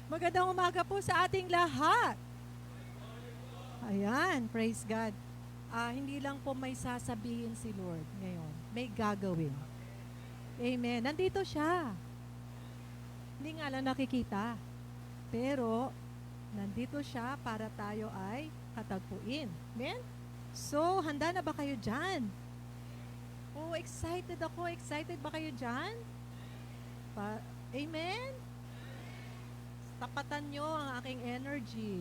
Magandang umaga po sa ating lahat. Ayan, praise God. Hindi lang po may sasabihin si Lord ngayon, may gagawin. Amen. Nandito siya. Hindi nga lang nakikita. Pero, nandito siya para tayo ay katagpuin. Amen? So, handa na ba kayo dyan? Oh, excited ako. Excited ba kayo dyan? Amen? Tapatan nyo ang aking energy.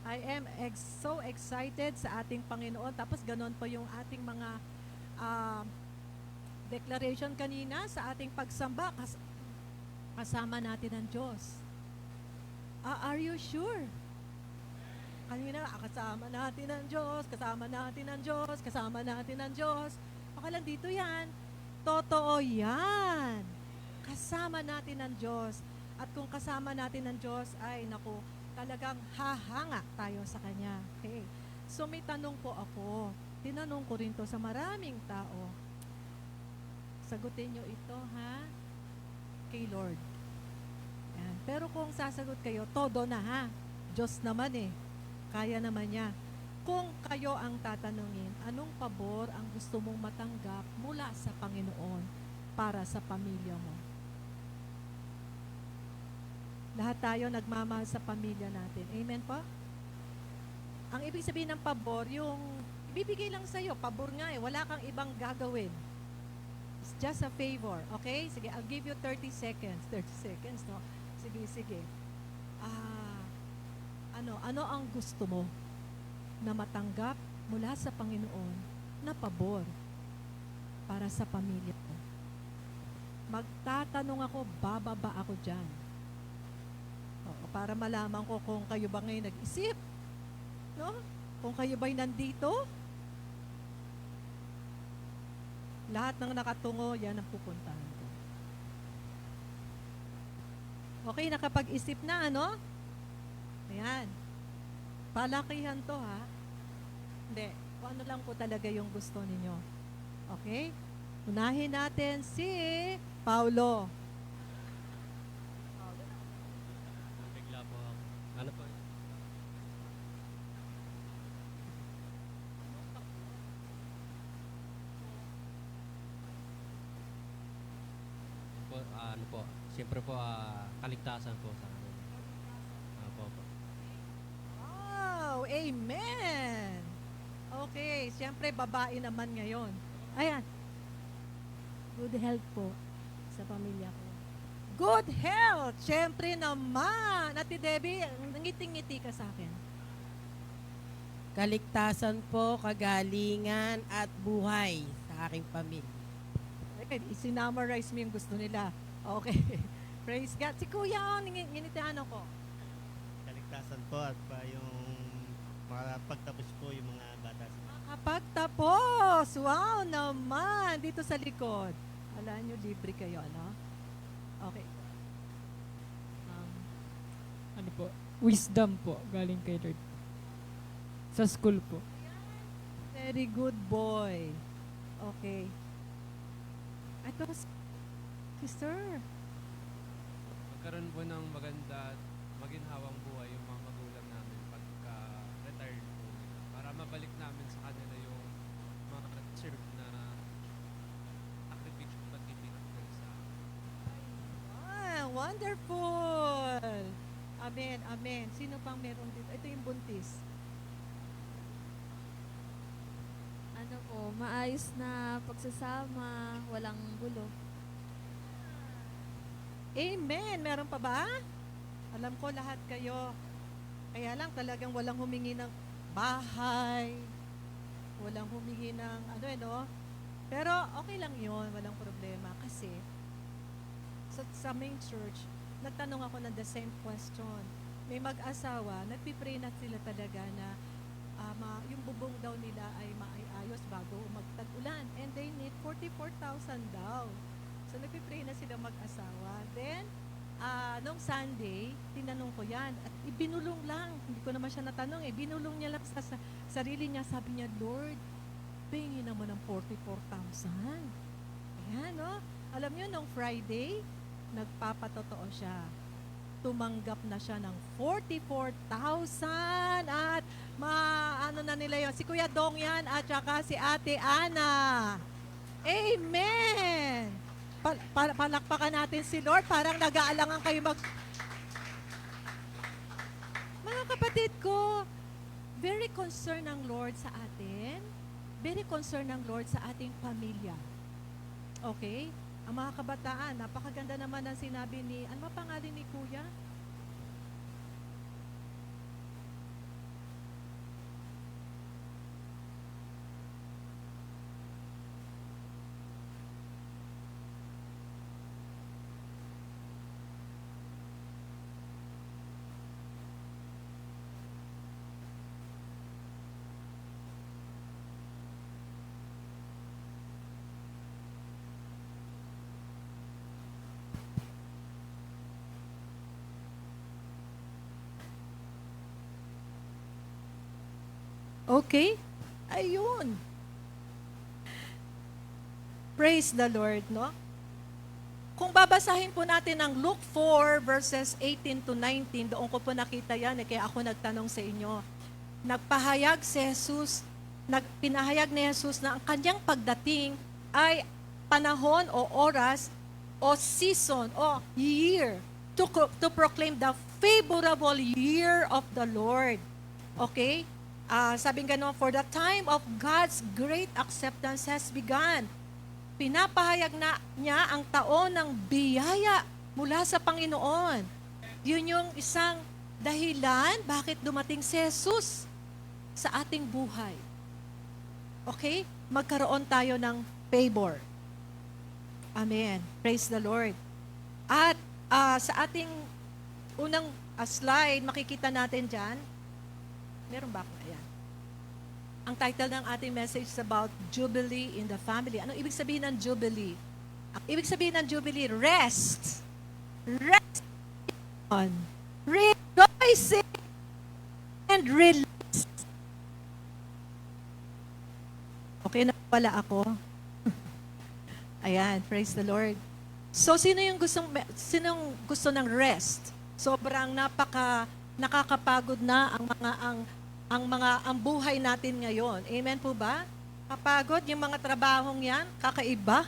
I am so excited sa ating Panginoon. Tapos ganon pa yung ating mga declaration kanina sa ating pagsamba. Kasama natin ang Diyos. Are you sure? Kanina, kasama natin ang Diyos, kasama natin ang Diyos, kasama natin ang Diyos. Baka lang dito yan. Totoo yan. Kasama natin ang Diyos. At kung kasama natin ang Diyos, ay naku, talagang hahanga tayo sa Kanya. Okay. So may tanong po ako. Tinanong ko rin to sa maraming tao. Sagutin nyo ito, ha? Kay Lord. Yan. Pero kung sasagot kayo, todo na, ha? Diyos naman eh. Kaya naman niya. Kung kayo ang tatanungin, anong pabor ang gusto mong matanggap mula sa Panginoon para sa pamilya mo? Lahat tayo nagmamahal sa pamilya natin. Amen po? Ang ibig sabihin ng pabor, yung ibibigay lang sa'yo. Pabor nga eh. Wala kang ibang gagawin. It's just a favor. Okay? Sige, I'll give you 30 seconds. 30 seconds, no? Sige. Ano ang gusto mo na matanggap mula sa Panginoon na pabor para sa pamilya mo? Magtatanong ako, bababa ako dyan. Para malaman ko kung kayo ba ngayon nag-isip. No? Kung kayo ba'y nandito. Lahat ng nakatungo, yan ang pupuntahan ko. Okay, nakapag-isip na, ano? Ayan. Palakihan to, ha? Hindi. Kung ano lang po talaga yung gusto ninyo. Okay? Unahin natin si Paulo. Ano po? Ano po? Siyempre po, kaligtasan po sa amin. Po. Oh, amen! Okay, siyempre babae naman ngayon. Ayan. Good health po sa pamilya ko. Good health! Siyempre naman. Ate Debbie, nangiti-ngiti ka sa akin. Kaligtasan po, kagalingan, at buhay sa aking pamilya. Okay, isinumarize mo yung gusto nila. Okay. Praise God. Si Kuya, nginitihan ako. Kaligtasan po at yung makapagtapos po yung mga bata. Makapagtapos! Wow naman! Dito sa likod. Alam nyo, libre kayo, ano? Okay. Ano po? Wisdom po, galing kay Lord. Sa school po. Very good boy. Okay. Ito, sister. Magkaroon po ng maganda at maginhawang buhay yung mga magulang namin pagka-retired po nila. Para mabalik namin sa kanila yung mga serve na sakripisyo at pagtitinan sa Wonderful! Amen, amen. Sino pang meron dito? Ito yung buntis. Ano po, maayos na pagsasama, walang gulo. Amen! Meron pa ba? Alam ko lahat kayo. Kaya lang talagang walang humingi ng bahay. Walang humingi ng Pero okay lang yon, walang problema. Kasi sa main church, nagtanong ako ng the same question. May mag-asawa, nagpipray na sila talaga na yung bubong daw nila ay maayos bago magtag-ulan. And they need 44,000 daw. So nagpipray na sila mag-asawa. Then, nung Sunday, tinanong ko yan. At ibinulong lang. Hindi ko naman siya natanong eh. Binulong niya lang sa sarili niya. Sabi niya, Lord, pingin naman ng 44,000. Ayan, no? Alam niyo, nung Friday, nagpapatotoo siya. tumanggap na siya ng 44,000 at ano na nila yon, si Kuya Dong yan at saka si Ate Ana. Amen! Palakpakan natin si Lord, parang nag-aalangan kayo Mga kapatid ko, very concerned ang Lord sa atin. Very concerned ang Lord sa ating pamilya. Okay? Ang mga kabataan, napakaganda naman ang sinabi ni, ano ba pangalan ni Kuya? Okay? Ayun. Praise the Lord, no? Kung babasahin po natin ang Luke 4 verses 18 to 19, doon ko po nakita yan, kaya ako nagtanong sa inyo. Pinahayag ni Jesus na ang kanyang pagdating ay panahon o oras o season o year to proclaim the favorable year of the Lord. Okay? Sabing gano'n, for the time of God's great acceptance has begun. Pinapahayag na niya ang taon ng biyaya mula sa Panginoon. Yun yung isang dahilan bakit dumating si Jesus sa ating buhay. Okay? Magkaroon tayo ng favor. Amen. Praise the Lord. At sa ating unang slide, makikita natin dyan, meron ba ako? Ayan. Ang title ng ating message is about Jubilee in the family. Anong ibig sabihin ng Jubilee? Ang ibig sabihin ng Jubilee, rest. Rest on. Rejoicing and release. Okay na pala ako. Ayan, praise the Lord. So, sinong gusto ng rest? Sobrang nakakapagod na ang buhay natin ngayon. Amen po ba? Kapagod yung mga trabahong yan, kakaiba,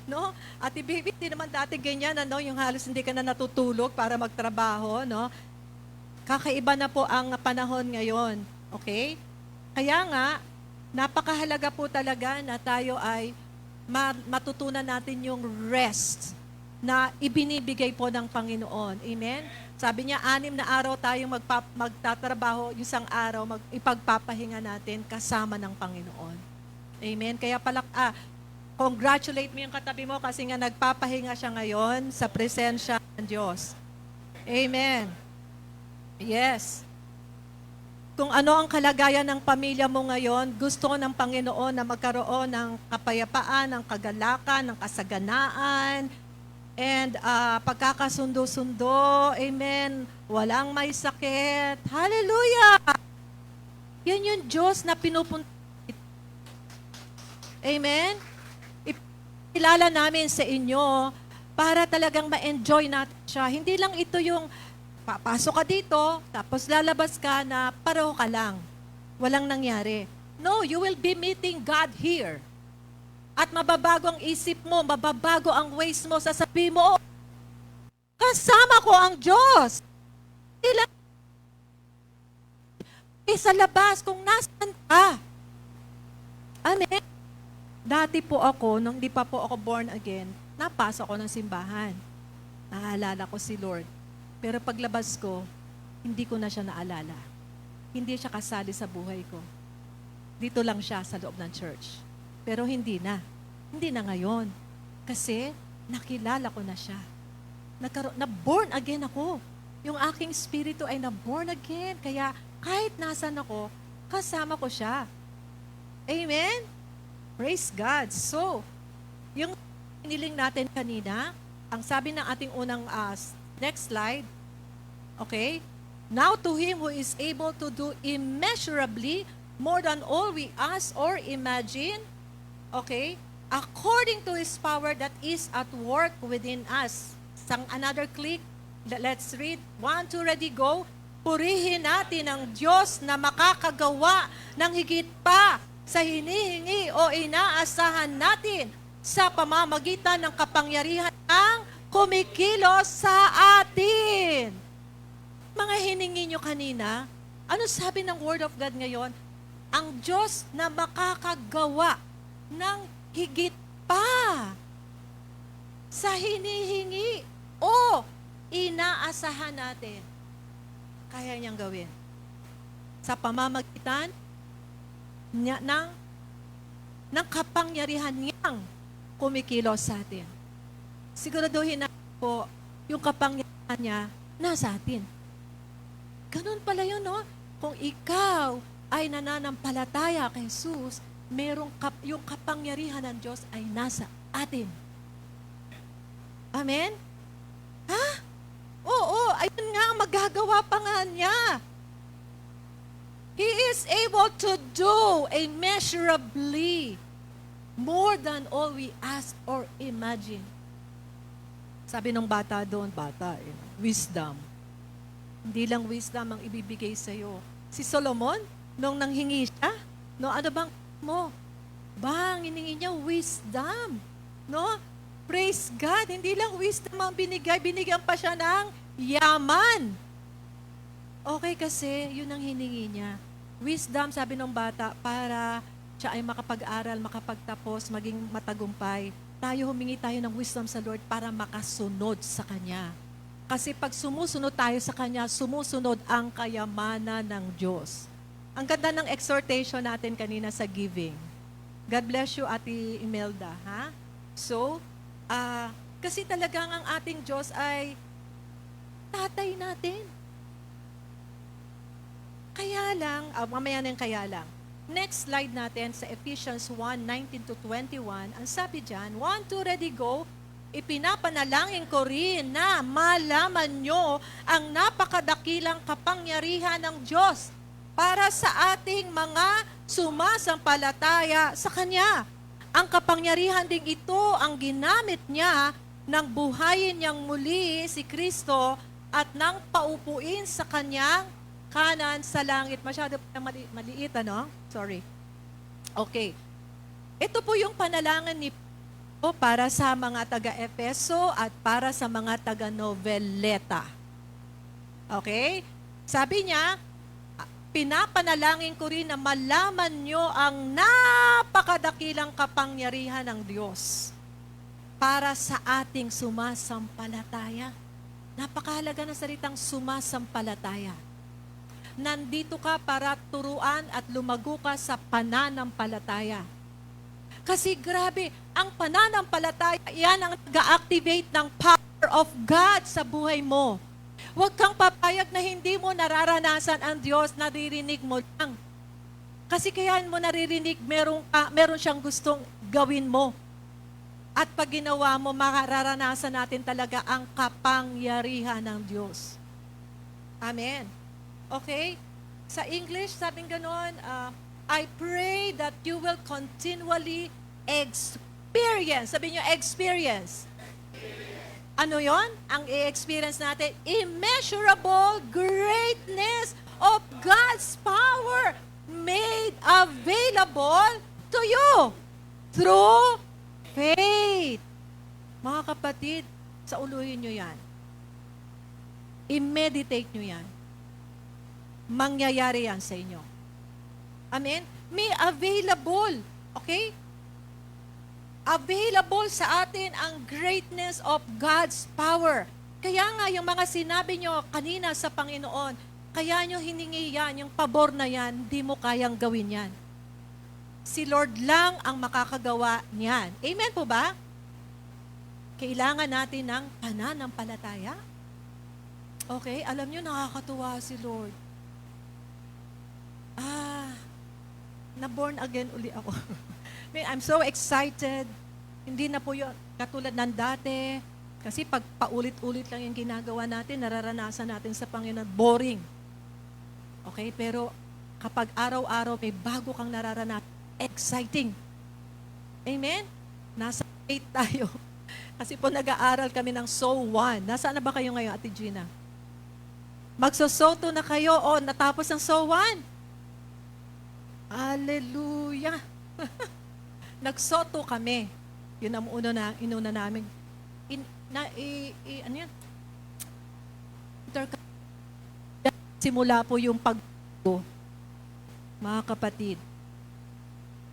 no? At ibig hindi naman dati ganyan, ano, yung halos hindi ka na natutulog para magtrabaho, no? Kakaiba na po ang panahon ngayon, okay? Kaya nga, napakahalaga po talaga na tayo ay matutunan natin yung rest na ibinibigay po ng Panginoon. Amen? Sabi niya, 6 na araw tayong magtatrabaho, isang araw, ipagpapahinga natin kasama ng Panginoon. Amen? Kaya congratulate mo yung katabi mo kasi nga nagpapahinga siya ngayon sa presensya ng Diyos. Amen. Yes. Kung ano ang kalagayan ng pamilya mo ngayon, gusto ng Panginoon na magkaroon ng kapayapaan, ng kagalakan, ng kasaganaan, and pagkakasundo-sundo, amen, walang may sakit, hallelujah! Yan yung Diyos na pinupunta. Amen? Ipilala namin sa inyo para talagang ma-enjoy natin siya. Hindi lang ito yung papasok ka dito, tapos lalabas ka na pareho ka lang. Walang nangyari. No, you will be meeting God here. At mababago ang isip mo, mababago ang ways mo, sasabihin mo, kasama ko ang Diyos. Sa labas, kung nasan ka. Amen. Dati po ako, nung di pa po ako born again, napasok ako ng simbahan. Naalala ko si Lord. Pero paglabas ko, hindi ko na siya naalala. Hindi siya kasali sa buhay ko. Dito lang siya sa loob ng church. Pero hindi na. Hindi na ngayon. Kasi nakilala ko na siya. Na-born again ako. Yung aking spirito ay na-born again. Kaya kahit nasan ako, kasama ko siya. Amen? Praise God. So, yung hiniling natin kanina, ang sabi ng ating unang next slide, okay? Now to Him who is able to do immeasurably more than all we ask or imagine, okay? According to His power that is at work within us. Another click, Let's read. 1, 2, ready, go. Purihin natin ang Diyos na makakagawa ng higit pa sa hinihingi o inaasahan natin sa pamamagitan ng kapangyarihan ng kumikilos sa atin. Mga hiningi nyo kanina, ano sabi ng Word of God ngayon? Ang Diyos na makakagawa ng higit pa sa hinihingi o inaasahan natin. Kaya niyang gawin. Sa pamamagitan niya, ng kapangyarihan niyang kumikilos sa atin. Siguraduhin natin po, yung kapangyarihan niya nasa atin. Ganun pala yun, no? Kung ikaw ay nananampalataya kay Jesus, yung kapangyarihan ng Diyos ay nasa atin. Amen? Ha? Oo, ayun nga, magagawa pa nga niya. He is able to do immeasurably more than all we ask or imagine. Sabi ng bata doon, wisdom. Hindi lang wisdom ang ibibigay sa'yo. Si Solomon, nung nanghingi siya, no, ano bang mo? Bang, hiningi niya wisdom. No? Praise God, hindi lang wisdom ang binigyan pa siya ng yaman. Okay kasi, yun ang hiningi niya. Wisdom, sabi ng bata, para siya ay makapag-aral, makapagtapos, maging matagumpay. Humingi tayo ng wisdom sa Lord para makasunod sa Kanya. Kasi pag sumusunod tayo sa Kanya, sumusunod ang kayamanan ng Diyos. Ang ganda ng exhortation natin kanina sa giving. God bless you, Ate Imelda. Ha? So, kasi talagang ang ating Diyos ay tatay natin. Kaya lang, mamaya na yung kaya lang. Next slide natin sa Ephesians 1:19-21. Ang sabi dyan, 1, 2, ready, go. Ipinapanalangin ko rin na malaman nyo ang napakadakilang kapangyarihan ng Diyos para sa ating mga sumasampalataya sa Kanya. Ang kapangyarihan ding ito ang ginamit niya nang buhayin niyang muli si Kristo at nang paupuin sa Kanyang kanan sa langit. Masyado pa maliit, ano? Sorry. Okay. Ito po yung panalangin ni Pablo para sa mga taga-Efeso at para sa mga taga-Noveleta. Okay? Sabi niya, pinapanalangin ko rin na malaman nyo ang napakadakilang kapangyarihan ng Diyos para sa ating sumasampalataya. Napakahalaga ng salitang sumasampalataya. Nandito ka para turuan at lumago ka sa pananampalataya. Kasi grabe, ang pananampalataya, yan ang nag-activate ng power of God sa buhay mo. Huwag kang papayag na hindi mo nararanasan ang Diyos, naririnig mo lang. Kasi kaya mo naririnig, meron siyang gustong gawin mo. At pag ginawa mo, mararanasan natin talaga ang kapangyarihan ng Diyos. Amen. Okay? Sa English, sabing ganon, I pray that you will continually experience. Sabi niyo, experience. Ano yon? Ang i-experience natin, immeasurable greatness of God's power made available to you through faith. Mga kapatid, sa uluhin nyo yan. I-meditate nyo yan. Mangyayari yan sa inyo. Amen? May available. Okay? Available sa atin ang greatness of God's power. Kaya nga, yung mga sinabi nyo kanina sa Panginoon, kaya nyo hiningi yan, yung pabor na yan, hindi mo kayang gawin yan. Si Lord lang ang makakagawa niyan. Amen po ba? Kailangan natin ng pananampalataya. Okay? Alam nyo, nakakatuwa si Lord. Na-born again uli ako. I'm so excited. Hindi na po yun katulad ng dati. Kasi pag paulit-ulit lang yung ginagawa natin, nararanasan natin sa Panginoon, boring. Okay? Pero kapag araw-araw may bago kang nararanasan, exciting. Amen? Nasa faith tayo. Kasi po nag-aaral kami ng So 1. Nasaan na ba kayo ngayon, Ate Gina? Magso-So 2 na kayo o natapos ang So 1? Hallelujah! Nag-So 2 kami. Yun ang inuna namin. Ano yan? Simula po yung pagbago, mga kapatid.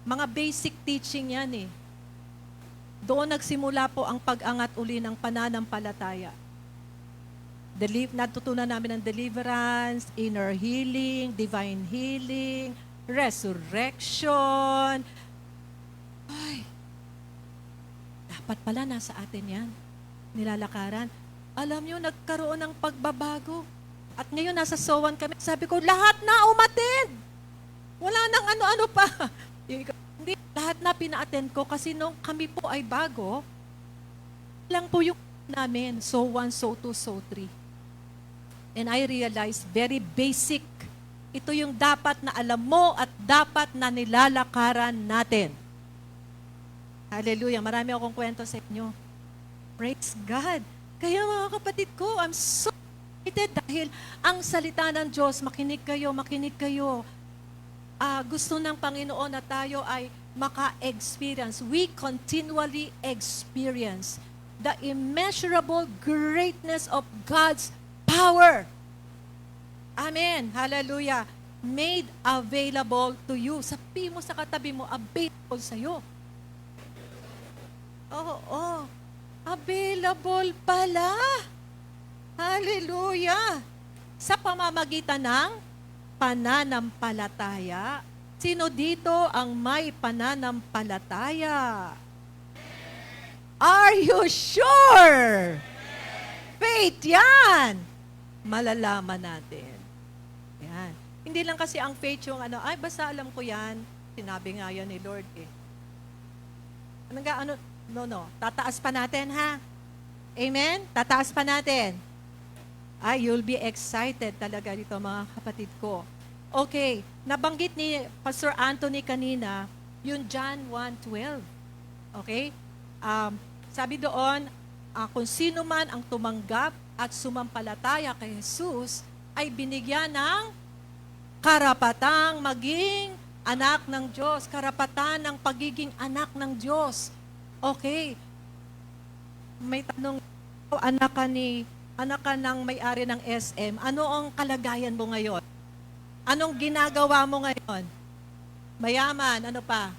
Mga basic teaching yan eh. Doon nagsimula po ang pag-angat uli ng pananampalataya. Natutunan namin ng deliverance, inner healing, divine healing, resurrection. Ay, dapat pala nasa atin yan. Nilalakaran. Alam nyo, nagkaroon ng pagbabago. At ngayon, nasa sowan kami. Sabi ko, lahat na umattend. Wala nang ano-ano pa. Hindi, lahat na pina-attend ko kasi nung kami po ay bago, lang po yung namin, So 1, So 2, So 3. And I realized, very basic. Ito yung dapat na alam mo at dapat na nilalakaran natin. Hallelujah. Marami akong kwento sa inyo. Praise God. Kaya mga kapatid ko, I'm so excited dahil ang salita ng Diyos, makinig kayo. Gusto ng Panginoon na tayo ay maka-experience. We continually experience the immeasurable greatness of God's power. Amen. Hallelujah. Made available to you. Sabi mo sa katabi mo, available sa'yo. Oo. Available pala. Hallelujah. Sa pamamagitan ng pananampalataya. Sino dito ang may pananampalataya? Are you sure? Faith yan. Malalaman natin. Yan. Hindi lang kasi ang faith yung basta alam ko yan. Sinabi nga yan ni Lord eh. No. Tataas pa natin ha. Amen? Tataas pa natin. You'll be excited talaga dito mga kapatid ko. Okay, nabanggit ni Pastor Anthony kanina, yung John 1:12. Okay? Sabi doon, kung sino man ang tumanggap at sumampalataya kay Jesus, ay binigyan ng karapatang maging anak ng Diyos, karapatan ng pagiging anak ng Diyos. Okay. May tanong, anak ka ng may-ari ng SM, ano ang kalagayan mo ngayon? Anong ginagawa mo ngayon? Mayaman, ano pa?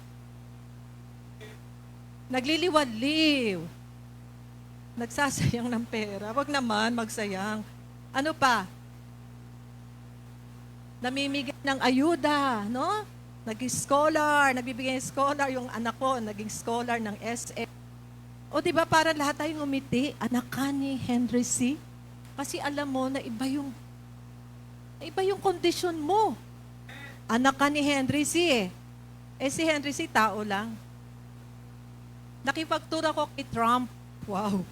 Nagliliwaliw. Nagsasayang ng pera. Wag naman magsayang. Ano pa? Namimigay ng ayuda, no? Nag-scholar, nagbibigay ng scholar. Yung anak ko, naging scholar ng SM. O diba para lahat tayong umiti, anak ka ni Henry C. Kasi alam mo na iba yung kondisyon mo. Anak ka ni Henry C. Si Henry C, tao lang. Nakipag-tour ako kay Trump. Wow.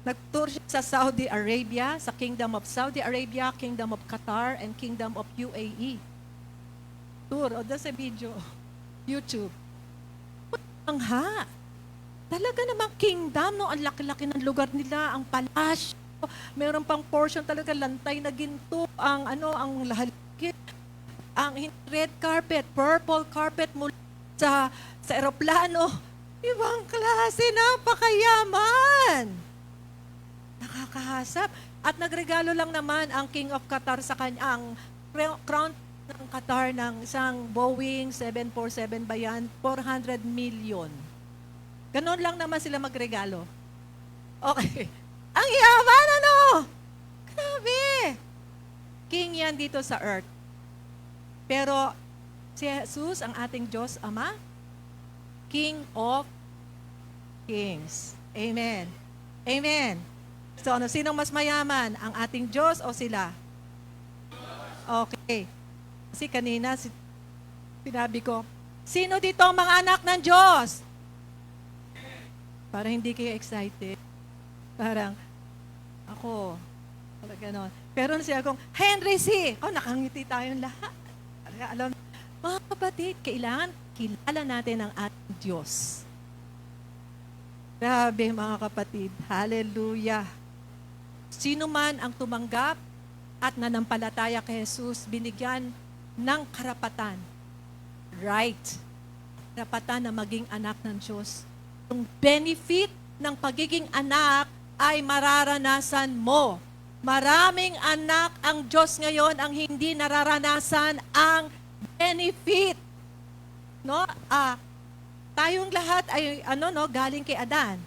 Nag-tour siya sa Saudi Arabia, sa Kingdom of Saudi Arabia, Kingdom of Qatar, and Kingdom of UAE. Tour. O, doon sa video. YouTube. Talaga namang kingdom, no? Ang laki-laki ng lugar nila, ang palasyo. Meron pang portion talaga, lantay na ginto, ang lahalikit. Ang red carpet, purple carpet mula sa eroplano. Ibang klase, napakayaman. Nakakahasap. At nagregalo lang naman ang King of Qatar sa kanya, ang crown ng Qatar ng isang Boeing 747 ba yan? 400 million. Ganon lang naman sila magregalo. Okay. Ang yaman, Grabe. King yan dito sa earth. Pero si Jesus, ang ating Diyos Ama, King of Kings. Amen. Amen. So, sinong mas mayaman? Ang ating Diyos o sila? Okay. Kasi kanina, sinabi ko, sino dito ang mga anak ng Diyos? Para hindi kayo excited. Parang, ako, gano'n. Pero siya akong, Henry C. Nakangiti tayong lahat. Alam, mga kapatid, kailangan kilala natin ang ating Diyos. Grabe mga kapatid. Hallelujah. Sino man ang tumanggap at nanampalataya kay Jesus, binigyan ng karapatan. Right. Karapatan na maging anak ng Diyos. Yung benefit ng pagiging anak ay mararanasan mo. Maraming anak ang Diyos ngayon ang hindi nararanasan ang benefit. No? Tayong lahat ay galing kay Adan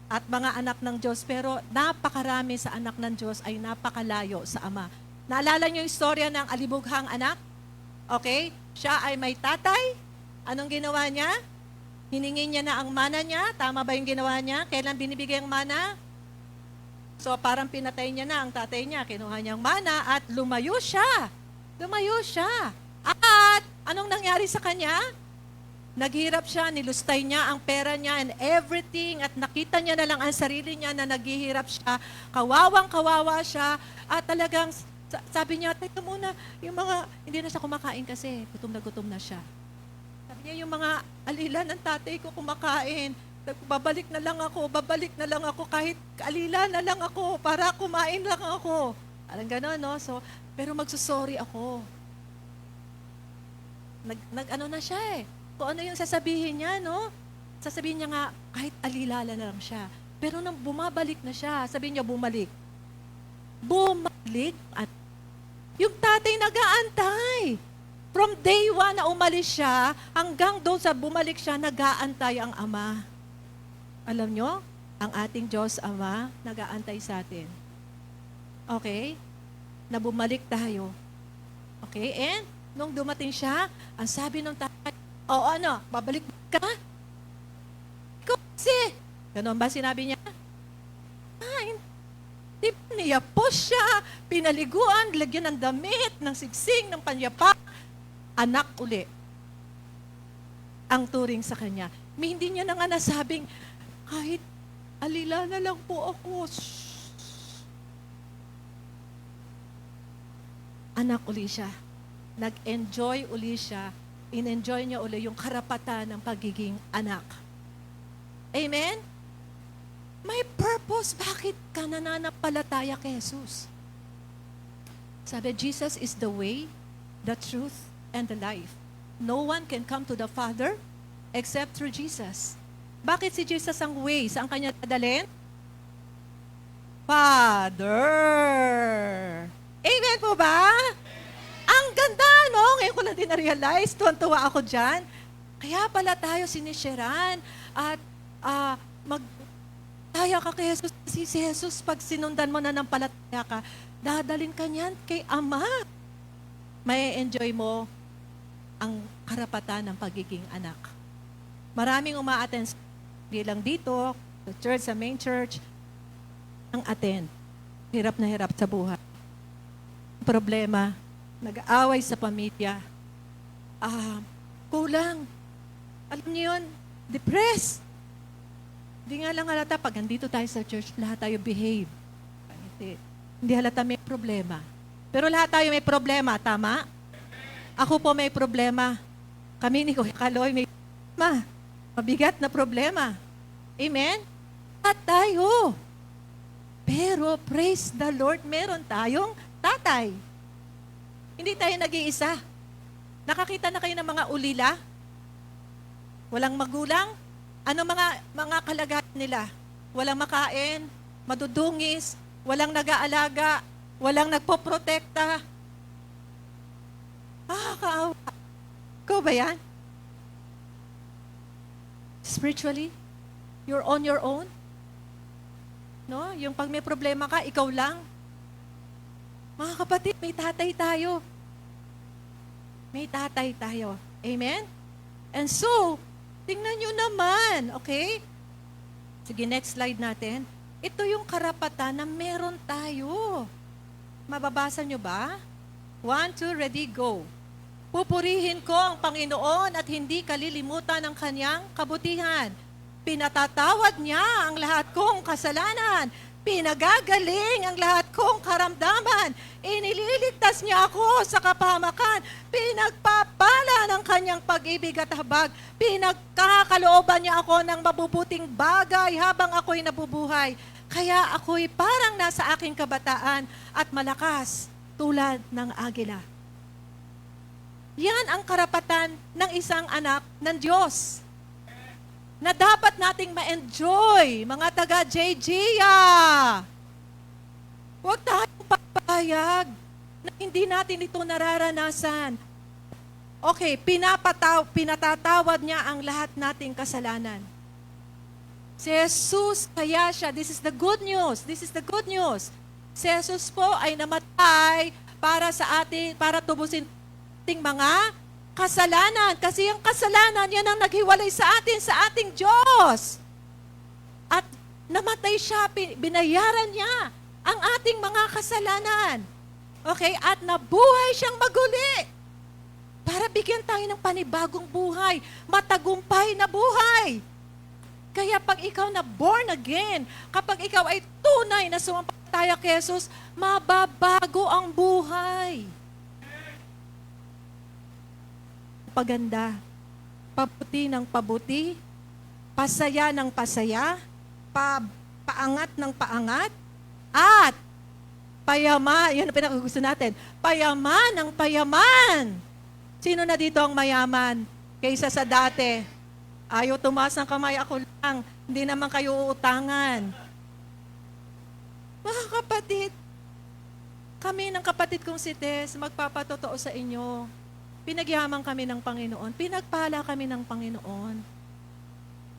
at mga anak ng Diyos, pero napakarami sa anak ng Diyos ay napakalayo sa Ama. Naalala niyo yung istorya ng alibughang anak? Okay? Siya ay may tatay. Anong ginawa niya? Hiningi niya na ang mana niya. Tama ba yung ginawa niya? Kailan binibigay ang mana? So parang pinatay niya na ang tatay niya. Kinuha niya ang mana at lumayo siya. Lumayo siya. At anong nangyari sa kanya? Naghirap siya, nilustay niya ang pera niya and everything at nakita niya na lang ang sarili niya na naghihirap siya. Kawawang-kawawa siya at talagang sabi niya, teka muna, yung mga, hindi na siya kumakain kasi gutom na siya. Sabi niya, yung mga alila ng tatay ko kumakain, babalik na lang ako kahit alila na lang ako para kumain lang ako. Alam gano'n, no? So, pero magsusorry ako. Nag-ano na siya eh. Kung ano yung sasabihin niya, no? Sasabihin niya nga, kahit alilala na lang siya. Pero nang bumabalik na siya, sabihin niya, bumalik. Bumalik. At yung tatay nag-aantay. From day 1 na umalis siya, hanggang doon sa bumalik siya, nag-aantay ang Ama. Alam nyo, ang ating Diyos Ama, nag-aantay sa atin. Okay? Na bumalik tayo. Okay? And, nung dumating siya, ang sabi ng tatay, babalik ka? Ikaw kasi. Ganon ba sinabi niya? Hindi ba niyapos siya, pinaliguan, lagyan ng damit, ng sigsing, ng panyapa. Anak uli. Ang turing sa kanya. Hindi niya na nga nasabing, kahit alila na lang po ako. Anak uli siya. Nag-enjoy uli siya. In-enjoy niya uli yung karapatan ng pagiging anak. Amen? May purpose. Bakit ka nananampalataya kay Jesus? Sabi, Jesus is the way, the truth, and the life. No one can come to the Father except through Jesus. Bakit si Jesus ang way? Saan kanya dadalhin? Father. Amen po ba? Ang ganda, no? Ngayon ko lang din na-realize, tuwan-tuwa ako dyan. Kaya pala tayo sinisheran at magtaya ka kay Jesus. Si Jesus, pag sinundan mo na ng palataya ka, dadalhin ka niyan kay Ama. May enjoy mo ang karapatan ng pagiging anak. Maraming uma-attend, hindi lang dito, sa church, sa main church, ang attend. Hirap na hirap sa buhay. Problema, nag-aaway sa pamilya. Kulang. Alam niyo yun, depressed. Hindi nga lang halata, pag andito tayo sa church, lahat tayo behave. Hindi halata may problema. Pero lahat tayo may problema, tama? Ako po may problema. Kami ni Kuya Kaloy may problema. Mabigat na problema. Amen? Lahat tayo. Pero praise the Lord, meron tayong tatay. Hindi tayo nag-iisa. Nakakita na kayo ng mga ulila? Walang magulang? Ano mga kalagayan nila? Walang makain, madudungis, walang nag-aalaga, walang nagpoprotekta. Kaawa. Ikaw ba yan? Spiritually, you're on your own? No? Yung pag may problema ka, ikaw lang. Mga kapatid, may tatay tayo. May tatay tayo. Amen? And so, tingnan nyo naman, okay? Sige, next slide natin. Ito yung karapatan na meron tayo. Mababasa nyo ba? 1, 2, ready, go. Pupurihin ko ang Panginoon at hindi kalilimutan ang kanyang kabutihan. Pinatatawad niya ang lahat kong kasalanan. Pinagagaling ang lahat kong karamdaman. Inililigtas niya ako sa kapahamakan. Pinagpapala ng kanyang pag-ibig at habag. Pinagkakalooban niya ako ng mabubuting bagay habang ako'y nabubuhay. Kaya ako'y parang nasa aking kabataan at malakas tulad ng agila. Yan ang karapatan ng isang anak ng Diyos na dapat nating ma-enjoy, mga taga-JGA. Huwag tayong papayag na hindi natin ito nararanasan. Okay, pinatatawad niya ang lahat nating kasalanan. Si Jesus, kaya siya, this is the good news. This is the good news. Si Jesus po ay namatay para sa atin, para tubusin ating mga kasalanan. Kasi ang kasalanan, yan ang naghiwalay sa atin, sa ating Diyos. At namatay siya, binayaran niya ang ating mga kasalanan. Okay? At nabuhay siyang maguli para bigyan tayo ng panibagong buhay, matagumpay na buhay. Kaya pag ikaw na born again, kapag ikaw ay tunay na sumampalataya kay Jesus, mababago ang buhay. Paganda, pabuti ng pabuti, pasaya ng pasaya, paangat ng paangat, at payaman, yan ang pinakagusto natin, payaman ng payaman. Sino na dito ang mayaman kaysa sa dati? Ayaw tumaas ng kamay, ako lang. Hindi naman kayo uutangan. Mga kapatid, kami ng kapatid kong si Tess, magpapatotoo sa inyo. Pinagyaman kami ng Panginoon. Pinagpala kami ng Panginoon.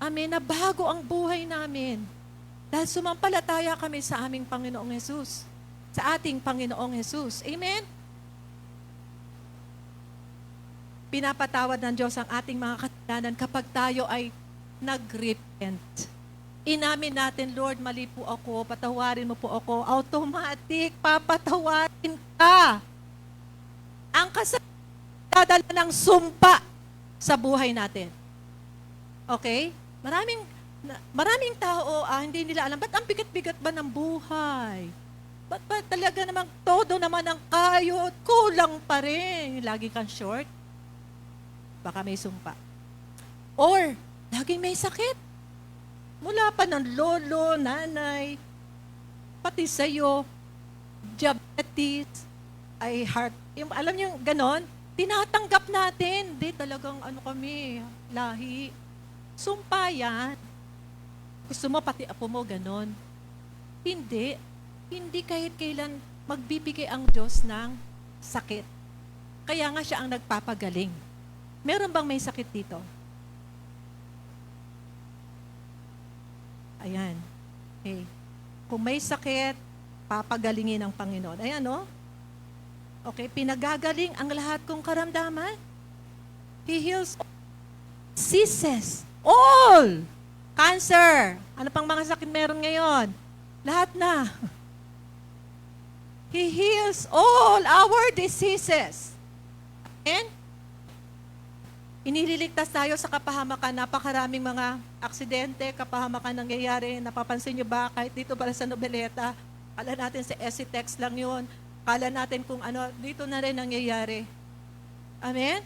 Amen. Na bago ang buhay namin. Dahil sumampalataya kami sa aming Panginoong Jesus. Sa ating Panginoong Jesus. Amen. Pinapatawad ng Diyos ang ating mga kasalanan kapag tayo ay nag-repent. Inamin natin, Lord, mali po ako, patawarin mo po ako. Automatic, papatawarin ka. Ang kasalanan dadala ng sumpa sa buhay natin. Okay? Maraming tao, hindi nila alam, ba't ang bigat-bigat ba ng buhay? Ba't ba talaga namang todo naman ang kayod? Kulang pa rin. Lagi kang short. Baka may sumpa. Or, laging may sakit. Mula pa ng lolo, nanay, pati sa'yo, diabetes, ay heart, alam niyo, ganon, tinatanggap natin. Di talagang kami, lahi. Sumpa yan. Gusto mo pati apo mo ganon. Hindi. Hindi kahit kailan magbibigay ang Diyos ng sakit. Kaya nga siya ang nagpapagaling. Meron bang may sakit dito? Ayan. Okay. Kung may sakit, papagalingin ng Panginoon. Ayan, no? Okay, pinagagaling ang lahat kong karamdaman. He heals diseases. All! Cancer. Ano pang mga sakit meron ngayon? Lahat na. He heals all our diseases. And inililigtas tayo sa kapahamakan. Napakaraming mga aksidente, kapahamakan nangyayari. Napapansin nyo ba? Kahit dito pala sa Nobeleta, kala natin sa SC-Text lang yun. Kala natin kung ano, dito na rin nangyayari. Amen?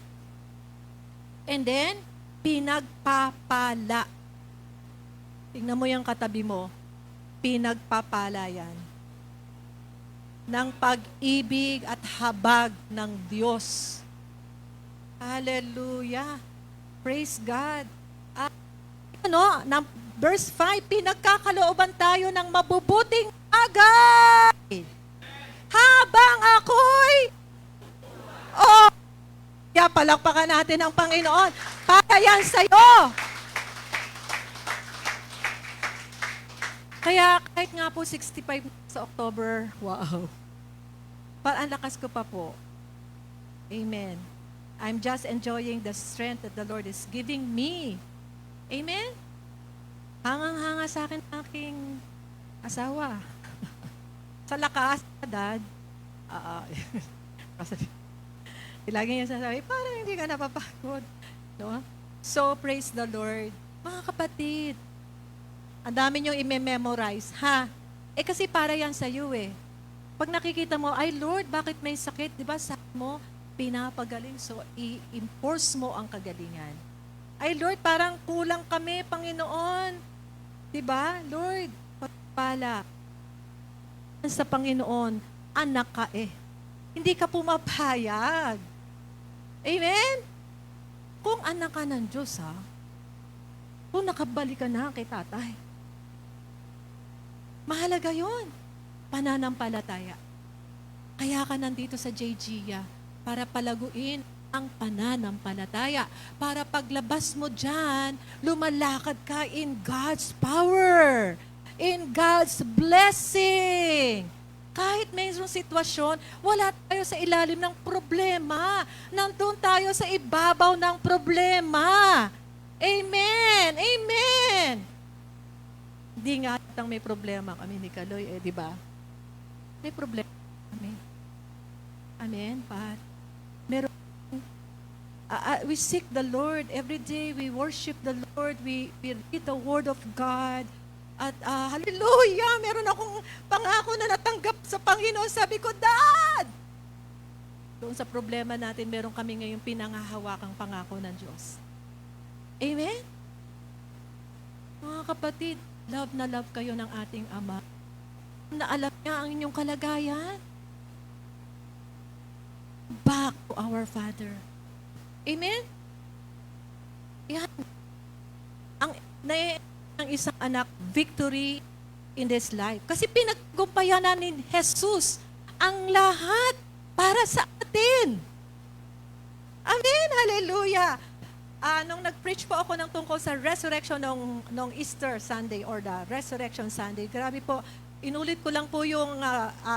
And then, pinagpapala. Tingnan mo yung katabi mo. Pinagpapala yan. Ng pag-ibig at habag ng Diyos. Hallelujah. Praise God. At, verse 5, pinagkakalooban tayo ng mabubuting bagay. Habang ako'y, kaya palakpakan natin ang Panginoon. Para yan sa'yo. Kaya kahit nga po 65 sa October, wow. Parang lakas ko pa po. Amen. I'm just enjoying the strength that the Lord is giving me. Amen? Hangang-hanga sa akin aking asawa. Sa lakas, Dad. Kasi lagi niya sasabi, parang hindi ka napapagod. No? So, praise the Lord. Mga kapatid, ang dami niyong i-memorize, ha? Kasi para yan sa iyo eh. Pag nakikita mo, ay Lord, bakit may sakit? Di ba sabi mo, pinapagaling. So, i-enforce mo ang kagalingan. Ay, Lord, parang kulang kami, Panginoon. Diba? Lord, pala sa Panginoon, anak ka eh. Hindi ka pumapayag. Amen? Kung anak ka ng Diyos, ha? Kung nakabalik ka na kay tatay. Mahalaga yon, pananampalataya. Kaya ka nandito sa JGIA para palaguin ang pananampalataya. Para paglabas mo dyan, lumalakad ka in God's power, in God's blessing. Kahit mayroong sitwasyon, wala tayo sa ilalim ng problema. Nandun tayo sa ibabaw ng problema. Amen! Amen! Hindi nga tang may problema kami ni Kaloy, di ba? May problema kami. Amen, Pat? Meron, we seek the Lord every day. We worship the Lord. We read the Word of God. At hallelujah, meron akong pangako na natanggap sa Panginoon. Sabi ko, Dad! Doon sa problema natin, meron kami ngayong pinangahawakang pangako ng Diyos. Amen? Mga kapatid, love na love kayo ng ating Ama. Na alam niya ang inyong kalagayan. Back to our Father. Amen? Yan. Ang isang anak, victory in this life. Kasi pinaggumpayan na ni Jesus ang lahat para sa atin. Amen? Hallelujah! Nung nag-preach po ako ng tungkol sa resurrection nung Easter Sunday or the Resurrection Sunday, grabe po, inulit ko lang po yung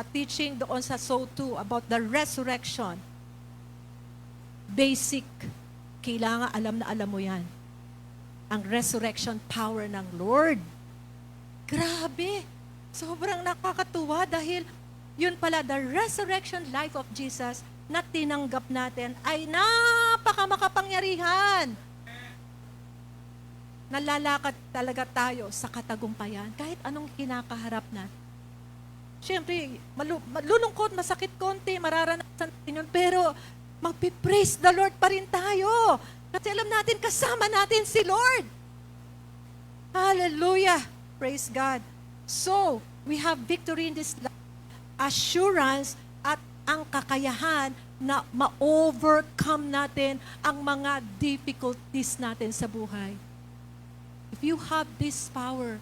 teaching doon sa Soul 2 about the resurrection. Basic. Kailangan alam na alam mo yan. Ang resurrection power ng Lord. Grabe. Sobrang nakakatuwa dahil yun pala, the resurrection life of Jesus na tinanggap natin ay napakamakapangyarihan. Nalalakad talaga tayo sa katagumpayan kahit anong kinakaharap na. Siyempre, malulungkot, masakit konti, mararanasan natin yun, pero magpipraise the Lord pa rin tayo. Kasi alam natin, kasama natin si Lord. Hallelujah! Praise God. So, we have victory in this life, assurance, at ang kakayahan na ma-overcome natin ang mga difficulties natin sa buhay. If you have this power,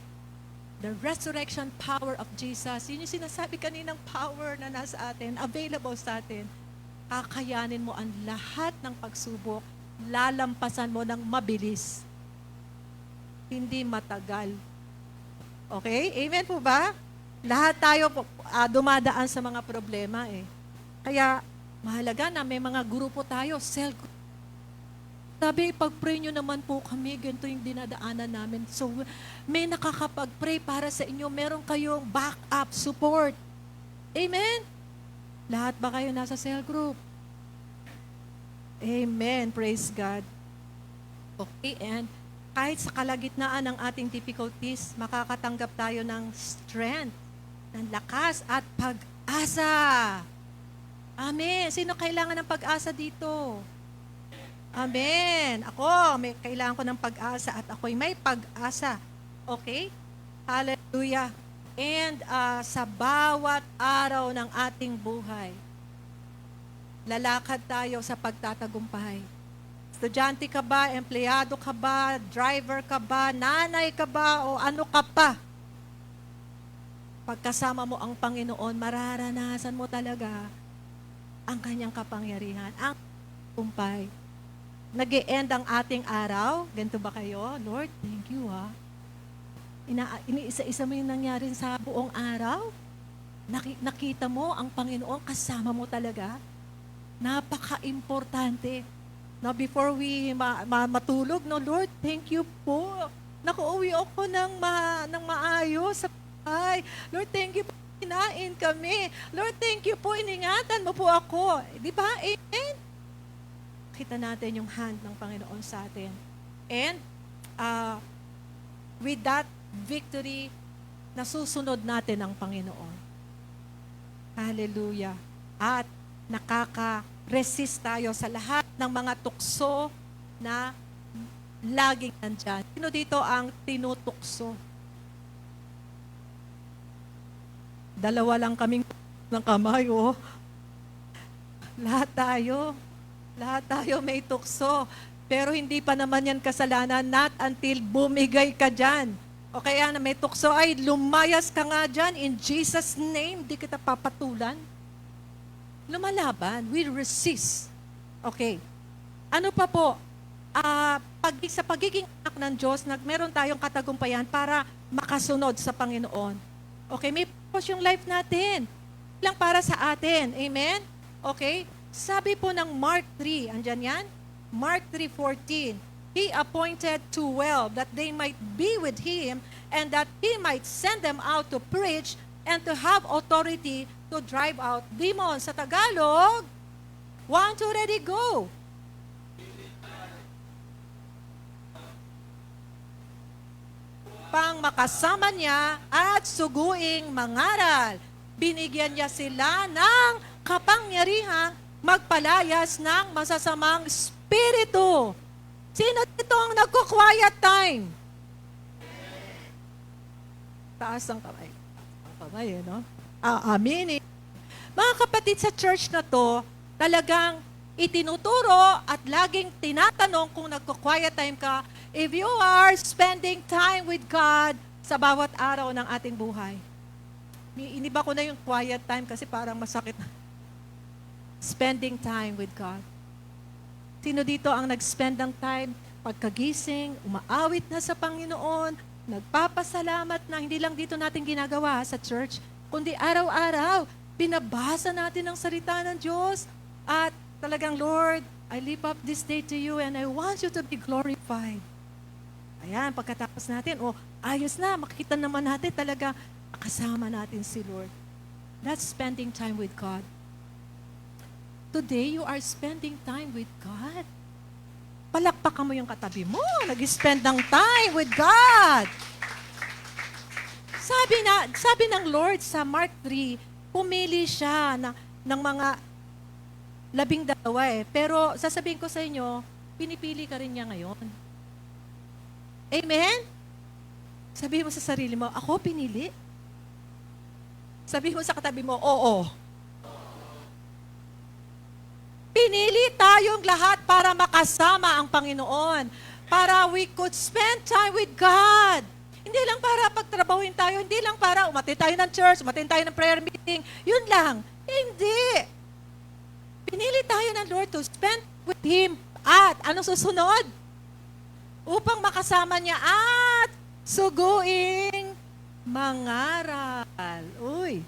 the resurrection power of Jesus, yun yung sinasabi kaninang power na nasa atin, available sa atin, kakayanin mo ang lahat ng pagsubok, lalampasan mo ng mabilis. Hindi matagal. Okay? Amen po ba? Lahat tayo dumadaan sa mga problema eh. Kaya, mahalaga na may mga grupo tayo, cell group. Sabi, pag-pray nyo naman po kami, ganito yung dinadaanan namin. So, may nakakapag-pray para sa inyo, meron kayong backup support. Amen? Lahat ba kayo nasa cell group? Amen. Praise God. Okay, and kahit sa kalagitnaan ng ating difficulties, makakatanggap tayo ng strength, ng lakas at pag-asa. Amen. Sino kailangan ng pag-asa dito? Amen. Ako, kailangan ko ng pag-asa at ako'y may pag-asa. Okay? Hallelujah. And sa bawat araw ng ating buhay, lalakad tayo sa pagtatagumpay. Estudyante ka ba, empleyado ka ba, driver ka ba, nanay ka ba, o ano ka pa? Pagkasama mo ang Panginoon, mararanasan mo talaga ang kanyang kapangyarihan, ang tagumpay. Nag-e-end ang ating araw. Ganito ba kayo? Lord, thank you ha. Iniisa-isa mo yung nangyari sa buong araw. Nakita mo ang Panginoon, kasama mo talaga. Napaka-importante. Now, before we matulog, no, Lord, thank you po. Nakauwi ako ng maayos sa bahay. Lord, thank you po. Kinain kami. Lord, thank you po. Iningatan mo po ako. Di ba? Amen? Kita natin yung hand ng Panginoon sa atin. And, with that victory, nasusunod natin ang Panginoon. Hallelujah. At mag-resist tayo sa lahat ng mga tukso na laging nandyan. Sino dito ang tinutukso? Dalawa lang kaming ng kamay, oh. Lahat tayo may tukso. Pero hindi pa naman yan kasalanan, not until bumigay ka dyan. O kaya na may tukso, ay lumayas ka nga dyan, in Jesus' name, di kita papatulan. Lumalaban, we resist. Okay. Ano pa po? Sa pagiging anak ng Diyos, meron tayong katagumpayan para makasunod sa Panginoon. Okay, may purpose yung life natin. Lang para sa atin. Amen? Okay? Sabi po ng Mark 3, andyan yan? Mark 3:14, He appointed 12 that they might be with Him and that He might send them out to preach and to have authority to drive out demons. Sa Tagalog, 1, 2, ready, go! Pang makasama niya at suguing mangaral. Binigyan niya sila ng kapangyarihang magpalayas ng masasamang espiritu. Sino dito ang nagko-quiet time? Taas ang kamay. Ang kamay, no? Aminin. Mga kapatid, sa church na to, talagang itinuturo at laging tinatanong kung nagko-quiet time ka, if you are spending time with God sa bawat araw ng ating buhay. Iniba ko na yung quiet time kasi parang masakit na. Spending time with God. Sino dito ang nag-spend ng time pagkagising, umaawit na sa Panginoon, nagpapasalamat na, hindi lang dito natin ginagawa sa church, kundi araw-araw, binabasa natin ang salita ng Diyos at talagang, Lord, I lift up this day to you and I want you to be glorified. Ayan, pagkatapos natin, ayos na, makikita naman natin talaga, kasama natin si Lord. That's spending time with God. Today, you are spending time with God. Palakpakan mo yung katabi mo. Nag-spend ng time with God. Sabi ng Lord sa Mark 3, pumili siya ng mga 12 eh. Pero sasabihin ko sa inyo, pinipili ka rin niya ngayon. Amen? Sabihin mo sa sarili mo, ako pinili. Sabihin mo sa katabi mo, oo. Pinili tayong lahat para makasama ang Panginoon. Para we could spend time with God. Hindi lang para pagtrabahuin tayo, hindi lang para umattend tayo ng church, umattend tayo ng prayer meeting. Yun lang. Hindi. Pinili tayo ng Lord to spend with Him. At anong susunod? Upang makasama niya at suguing mangaral. Uy.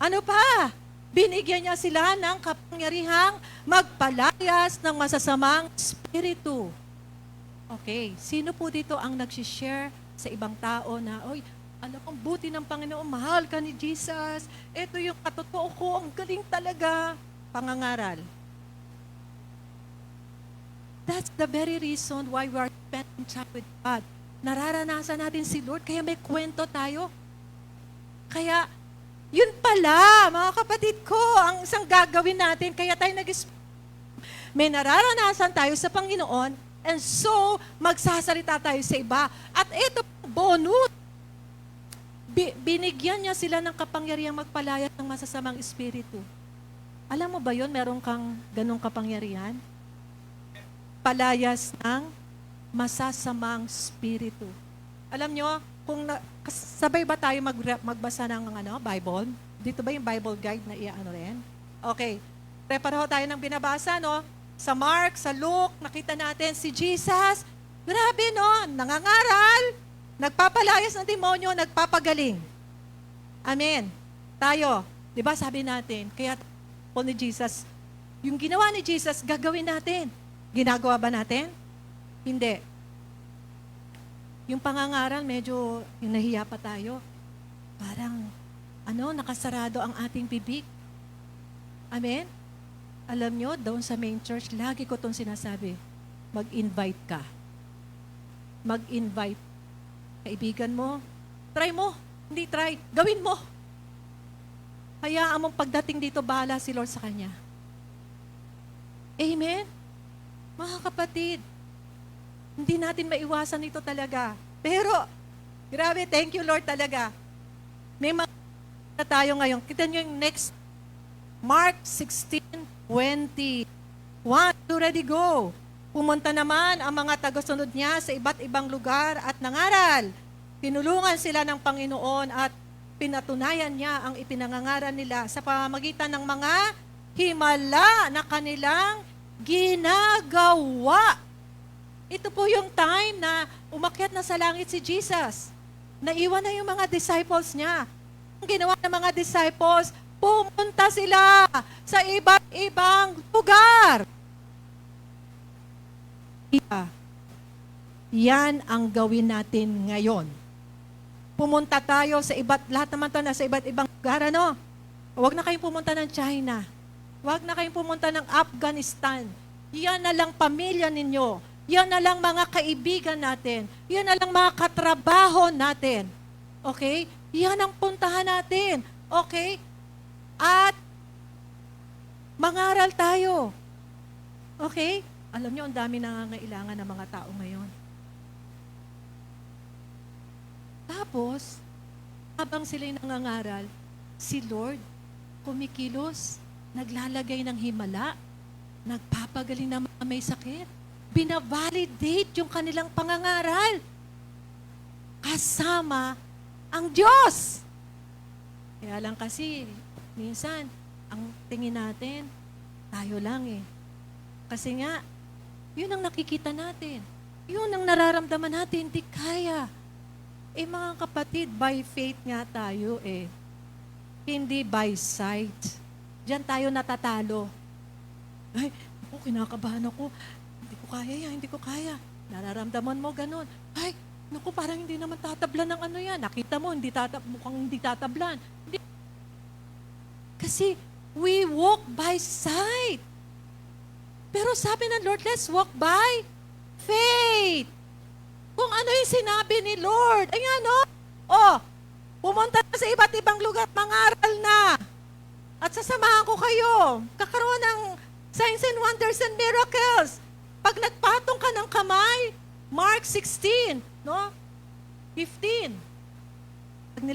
Ano pa? Binigyan niya sila ng kapangyarihang magpalayas ng masasamang espiritu. Okay, sino po dito ang nagsishare sa ibang tao na, oy, alam kong buti ng Panginoon, mahal ka ni Jesus. Ito yung katotoo ko, ang galing talaga. Pangangaral. That's the very reason why we are spending time with God. Nararanasan natin si Lord, kaya may kwento tayo. Kaya, yun pala, mga kapatid ko, ang isang gagawin natin, kaya tayo may nararanasan tayo sa Panginoon, and so, magsasalita tayo sa iba. At ito, bonus, binigyan niya sila ng kapangyarihang magpalayas ng masasamang espiritu. Alam mo ba yun, meron kang ganong kapangyarihan? Palayas ng masasamang espiritu. Alam nyo, kung sabay ba tayo magbasa ng Bible? Dito ba yung Bible guide na iaano rin? Okay. Prepare tayo ng binabasa, no? Sa Mark, sa Luke, nakita natin si Jesus. Grabe, no? Nangangaral, nagpapalayas ng demonyo, nagpapagaling. Amen. Tayo, di ba sabi natin, kaya po ni Jesus, yung ginawa ni Jesus, gagawin natin. Ginagawa ba natin? Hindi. Yung pangangaral, medyo yung nahiya pa tayo. Parang, nakasarado ang ating bibig. Amen? Alam nyo, doon sa main church, lagi ko itong sinasabi, mag-invite ka. Mag-invite. Kaibigan mo, try mo. Hindi try, gawin mo. Hayaan mong pagdating dito, bahala si Lord sa kanya. Amen? Mga kapatid, hindi natin maiwasan ito talaga. Pero, grabe, thank you Lord talaga. May mga tayo ngayon. Kita nyo yung next, Mark 16:20. Ready, go. Pumunta naman ang mga tagasunod niya sa iba't ibang lugar at nangaral. Tinulungan sila ng Panginoon at pinatunayan niya ang ipinangangaral nila sa pamamagitan ng mga himala na kanilang ginagawa. Ito po yung time na umakyat na sa langit si Jesus. Naiwan na yung mga disciples niya. Ang ginawa ng mga disciples, pumunta sila sa iba't ibang lugar. Yan ang gawin natin ngayon. Pumunta tayo sa lahat naman to na sa iba't ibang lugar, ano? Huwag na kayong pumunta ng China. Huwag na kayong pumunta ng Afghanistan. Yan na lang pamilya ninyo. Yan na lang mga kaibigan natin. Yan na lang mga katrabaho natin. Okay? Yan ang puntahan natin. Okay? At mangaral tayo. Okay? Alam nyo, ang dami nangangailangan ng mga tao ngayon. Tapos, habang sila'y nangangaral, si Lord kumikilos, naglalagay ng himala, nagpapagaling ng mga may sakit, binavalidate yung kanilang pangangaral. Kasama ang Diyos. Kaya lang kasi, minsan, ang tingin natin, tayo lang eh. Kasi nga, yun ang nakikita natin. Yun ang nararamdaman natin, hindi kaya. Eh mga kapatid, by faith nga tayo eh. Hindi by sight. Diyan tayo natatalo. Ay, ako, kinakabahan ako. Hindi ko kaya yan, hindi ko kaya. Nararamdaman mo ganun. Ay, naku, parang hindi naman tatablan ng ano yan. Nakita mo, mukhang hindi tatablan. Hindi. Kasi, we walk by sight. Pero sabi ng Lord, let's walk by faith. Kung ano yung sinabi ni Lord. Ayan, pumunta na sa iba't ibang lugar, mangaral na. At sasamahan ko kayo. Kakaroon ng signs and wonders and miracles. Pag nagpatong ka ng kamay, Mark 16, 15. Pag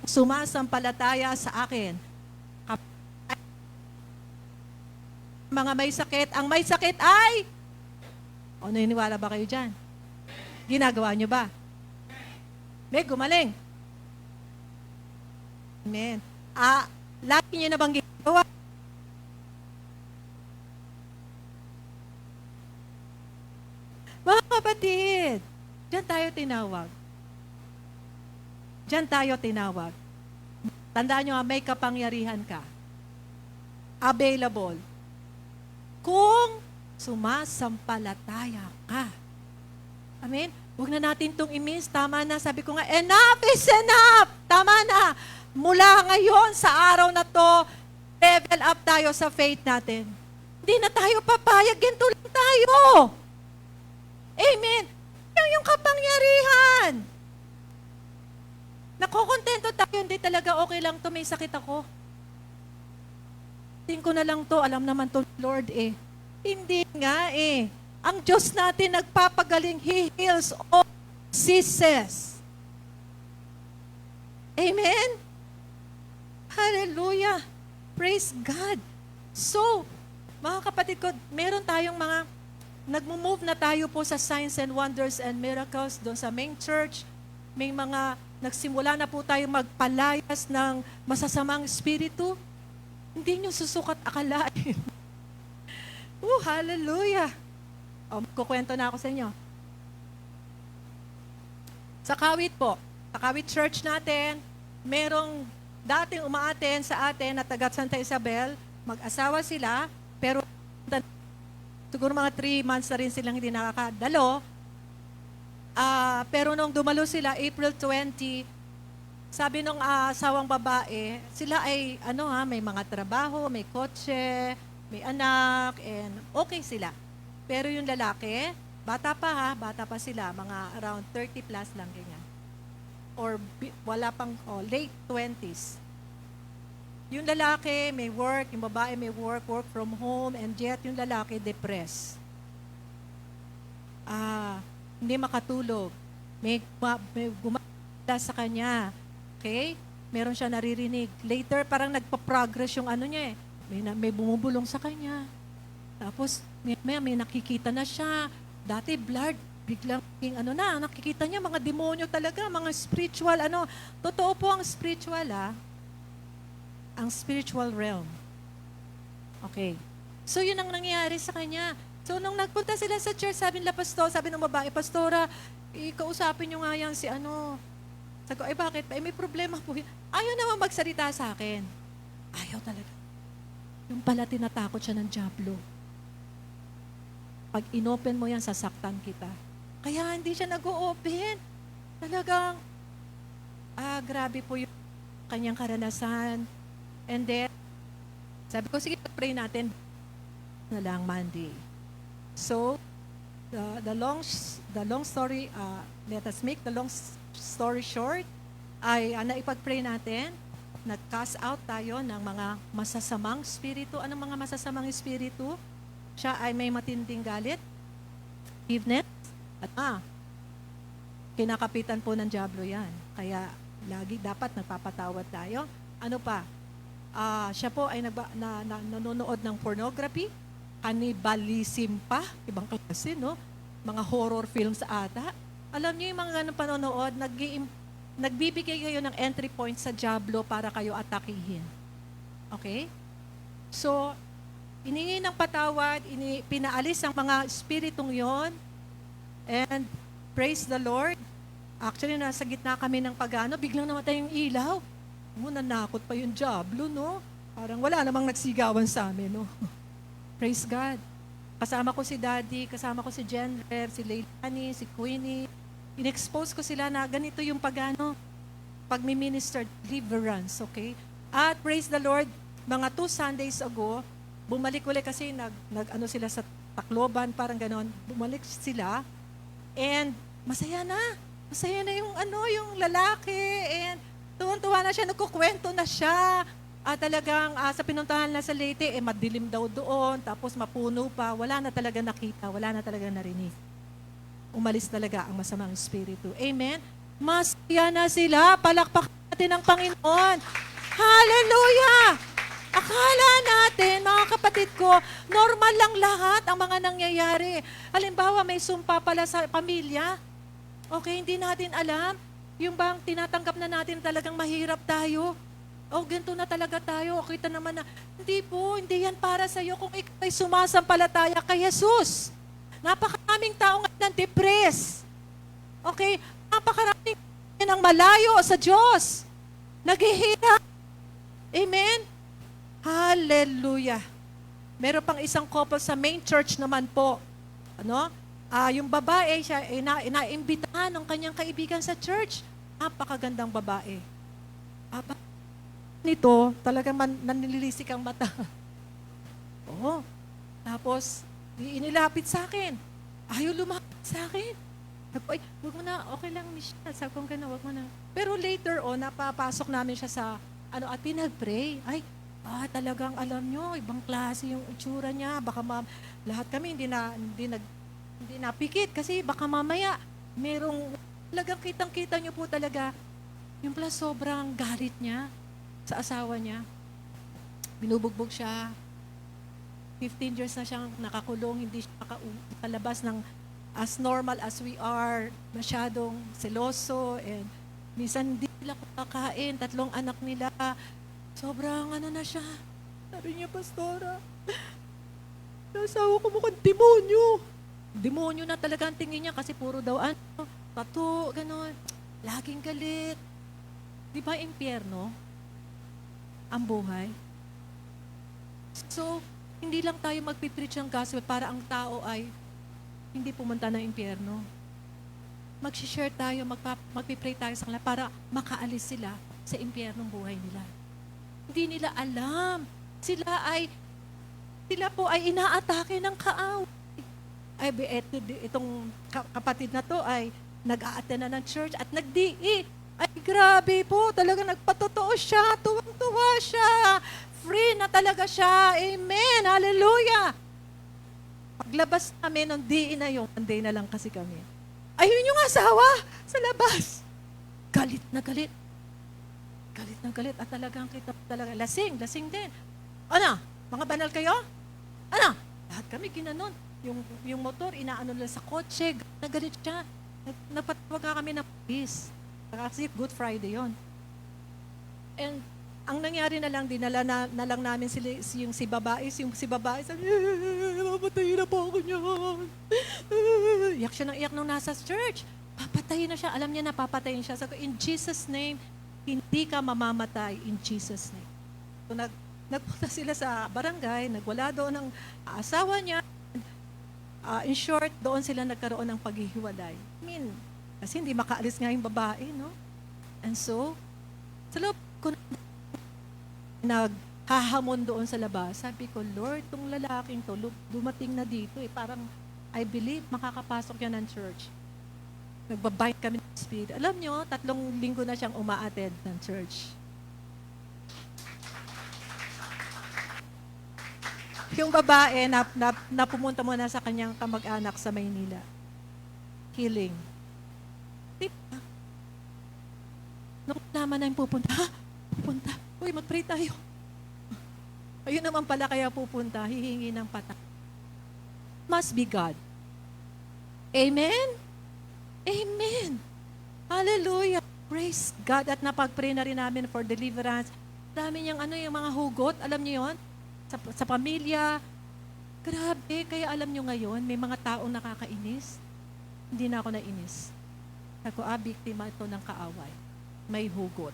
sumasampalataya sa akin, mga may sakit, ang may sakit ay, naniniwala ba kayo dyan? Ginagawa nyo ba? May gumaling. Amen. Lagi nyo na bang ginagawa? Mga kapatid, dyan tayo tinawag. Dyan tayo tinawag. Tandaan nyo, may kapangyarihan ka. Available. Kung sumasampalataya ka. Amen? Huwag na natin itong i-miss. Tama na. Sabi ko nga, enough is enough! Tama na. Mula ngayon, sa araw na to, level up tayo sa faith natin. Hindi na tayo papayag. Ginto lang tayo. Amen? Yung kapangyarihan. Nakokontento tayo. Hindi talaga okay lang to. May sakit ako. Tingin ko na lang to. Alam naman to, Lord eh. Hindi nga eh. Ang Diyos natin nagpapagaling. He heals all diseases. Amen? Hallelujah. Praise God. So, mga kapatid ko, meron tayong mga, nagmo-move na tayo po sa signs and wonders and miracles doon sa main church. May mga, nagsimula na po tayo magpalayas ng masasamang espiritu. Hindi nyo susukat akalain. Hallelujah. Kukwento na ako sa inyo. Sa Kawit po, sa Kawit Church natin, merong dating umaaten sa atin na taga Santa Isabel, mag-asawa sila, pero siguro mga 3 months na rin silang hindi nakakadalo. Pero nung dumalo sila, April 20, sabi nung asawang babae, sila ay may mga trabaho, may kotse, may anak, and okay sila. Pero yung lalaki, bata pa sila, mga around 30 plus lang ganyan. Or wala pang, late 20s. Yung lalaki may work, yung babae may work from home, and yet yung lalaki depressed. Hindi makatulog. May gumala sa kanya. Okay? Meron siya naririnig. Later, parang nagpa-progress yung ano niya eh. May bumubulong sa kanya. Tapos, may nakikita na siya. Dati, blurred. Biglang, nakikita niya, mga demonyo talaga, mga spiritual, Totoo po ang spiritual, ang spiritual realm. Okay. So, yun ang nangyayari sa kanya. So, nung nagpunta sila sa church, sabi ng babae, Pastora, kausapin nyo nga yan si Sabi ko, bakit? May problema po. Ayaw naman magsalita sa akin. Ayaw talaga. Yung pala tinatakot siya ng dyablo. Pag inopen mo yan, sasaktan kita. Kaya hindi siya nag-o-open. Talagang, grabe po yung kanyang karanasan. And then, sabi ko, sige, pray natin na lang Monday. So, the long story, let us make the long story short, ay naipag-pray natin, nag-cast out tayo ng mga masasamang spiritu. Anong mga masasamang spiritu? Siya ay may matinding galit, forgiveness, at kinakapitan po ng dyablo yan. Kaya, lagi dapat nagpapatawad tayo. Ano pa? Siya po ay nanonood ng pornography, cannibalism pa, ibang klase, no? Mga horror films ata. Alam niyo yung mga ganun panonood, nagbibigay kayo ng entry point sa dyablo para kayo atakihin. Okay? So, iningi ng patawad, pinaalis ang mga spiritong yon, and praise the Lord. Actually, nasa gitna kami ng pagano, biglang namatay yung ilaw. Nanakot pa yung dyablo, no? Parang wala namang nagsigawan sa amin, no? Praise God. Kasama ko si Daddy, kasama ko si Jennifer, si Leilani, si Queenie. In-expose ko sila na ganito yung pag-minister deliverance, okay? At praise the Lord, mga 2 Sundays ago, bumalik ulit kasi sila sa Tacloban, parang ganon. Bumalik sila, and masaya na yung lalaki, and tuwan-tuwa na siya, nagkukwento na siya. Talagang sa pinuntahan na sa Leyte, madilim daw doon, tapos mapuno pa, wala na talaga nakita, wala na talaga narinig. Umalis talaga ang masamang espiritu. Amen? Masaya na sila, palakpakan natin ang Panginoon. Hallelujah! Akala natin, mga kapatid ko, normal lang lahat ang mga nangyayari. Halimbawa, may sumpa pala sa pamilya. Okay, hindi natin alam. Yung bang tinatanggap na natin talagang mahirap tayo. Ganito na talaga tayo. Kita naman na, hindi po, hindi yan para sa'yo kung ikaw ay sumasampalataya kay Jesus. Napakaraming tao ngayon depressed. Okay? Napakaraming ng malayo sa Diyos. Naghihirap. Amen? Hallelujah. Meron pang isang couple sa main church naman po. Yung babae, siya inaimbitahan ng kanyang kaibigan sa church. Napakagandang babae. Nito, talagang nanililisik ang mata. Oo. Tapos, inilapit sa akin. Ayaw lumapit sa akin. Sabi ko, wag mo na, okay lang, Michelle. Sabi ko, wag mo na. Pero later on, napapasok namin siya sa, at pinag-pray. Talagang alam nyo, ibang klase yung itsura niya. Baka lahat kami hindi napikit kasi baka mamaya merong talagang kitang-kita nyo po talaga yung pala sobrang galit niya sa asawa niya. Binubugbog siya. 15 years na siyang nakakulong, hindi siya nakalabas ng as normal as we are, masyadong seloso, and minsan hindi nila kakain, 3 anak nila. Sobrang na siya. Sabi niya, Pastora, nasawa ko mukhang demonyo. Demonyo na talaga ang tingin niya kasi puro daw tattoo, gano'n. Laging galit. Di ba impyerno ang buhay? So, hindi lang tayo magpipreach ng gospel para ang tao ay hindi pumunta ng impyerno. Mag-share tayo, magpipray tayo sa kanila para makaalis sila sa impyernong buhay nila. Hindi nila alam. Sila po ay inaatake ng kaaway. Itong kapatid na to ay nag-a-attend na ng church at nag-DE. Ay, grabe po. Talaga nagpatotoo siya. Tuwang tuwang-tuwa siya. Free na talaga siya. Amen. Hallelujah. Paglabas namin ng day na yun, one day na lang kasi kami. Ayun yung asawa sa labas. Galit na galit. Galit na galit. At talagang kita talaga. Lasing din. Ano? Mga banal kayo? Ano? Lahat kami ginanon. Yung motor, inaano nila sa kotse. Galit siya. Napatawag nga kami ng police. Kasi Good Friday yon. And ang nangyari na lang, dinala na lang namin yung si babae sabi, papatayin na po ako niyan. Iyak siya ng iyak nung nasa church. Papatayin na siya. Alam niya na papatayin siya. Sabi ko, in Jesus' name, hindi ka mamamatay in Jesus' name. So nagpunta sila sa barangay, nagwala doon ang asawa niya. In short, doon sila nagkaroon ng paghihiwalay. Kasi hindi makaalis nga yung babae, no? And so, sa loob ko naghahamon doon sa labas. Sabi ko, Lord, itong lalaking to, dumating na dito parang, I believe, makakapasok yan ng church. Nagbabind kami ng spirit. Alam nyo, 3 linggo na siyang uma-attend ng church. Yung babae na pumunta muna sa kanyang kamag-anak sa Maynila. Healing. Diba? Nung naman na yung pupunta, uy, mag-pray tayo. Ayun naman pala kaya pupunta, hihingi ng patak. Must be God. Amen? Amen. Hallelujah. Praise God. At napag-pray na rin namin for deliverance. Dami niyang yung mga hugot, alam niyo yon, sa pamilya. Grabe, kaya alam niyo ngayon, may mga taong nakakainis. Hindi na ako nainis. Ako, biktima ito ng kaaway. May hugot.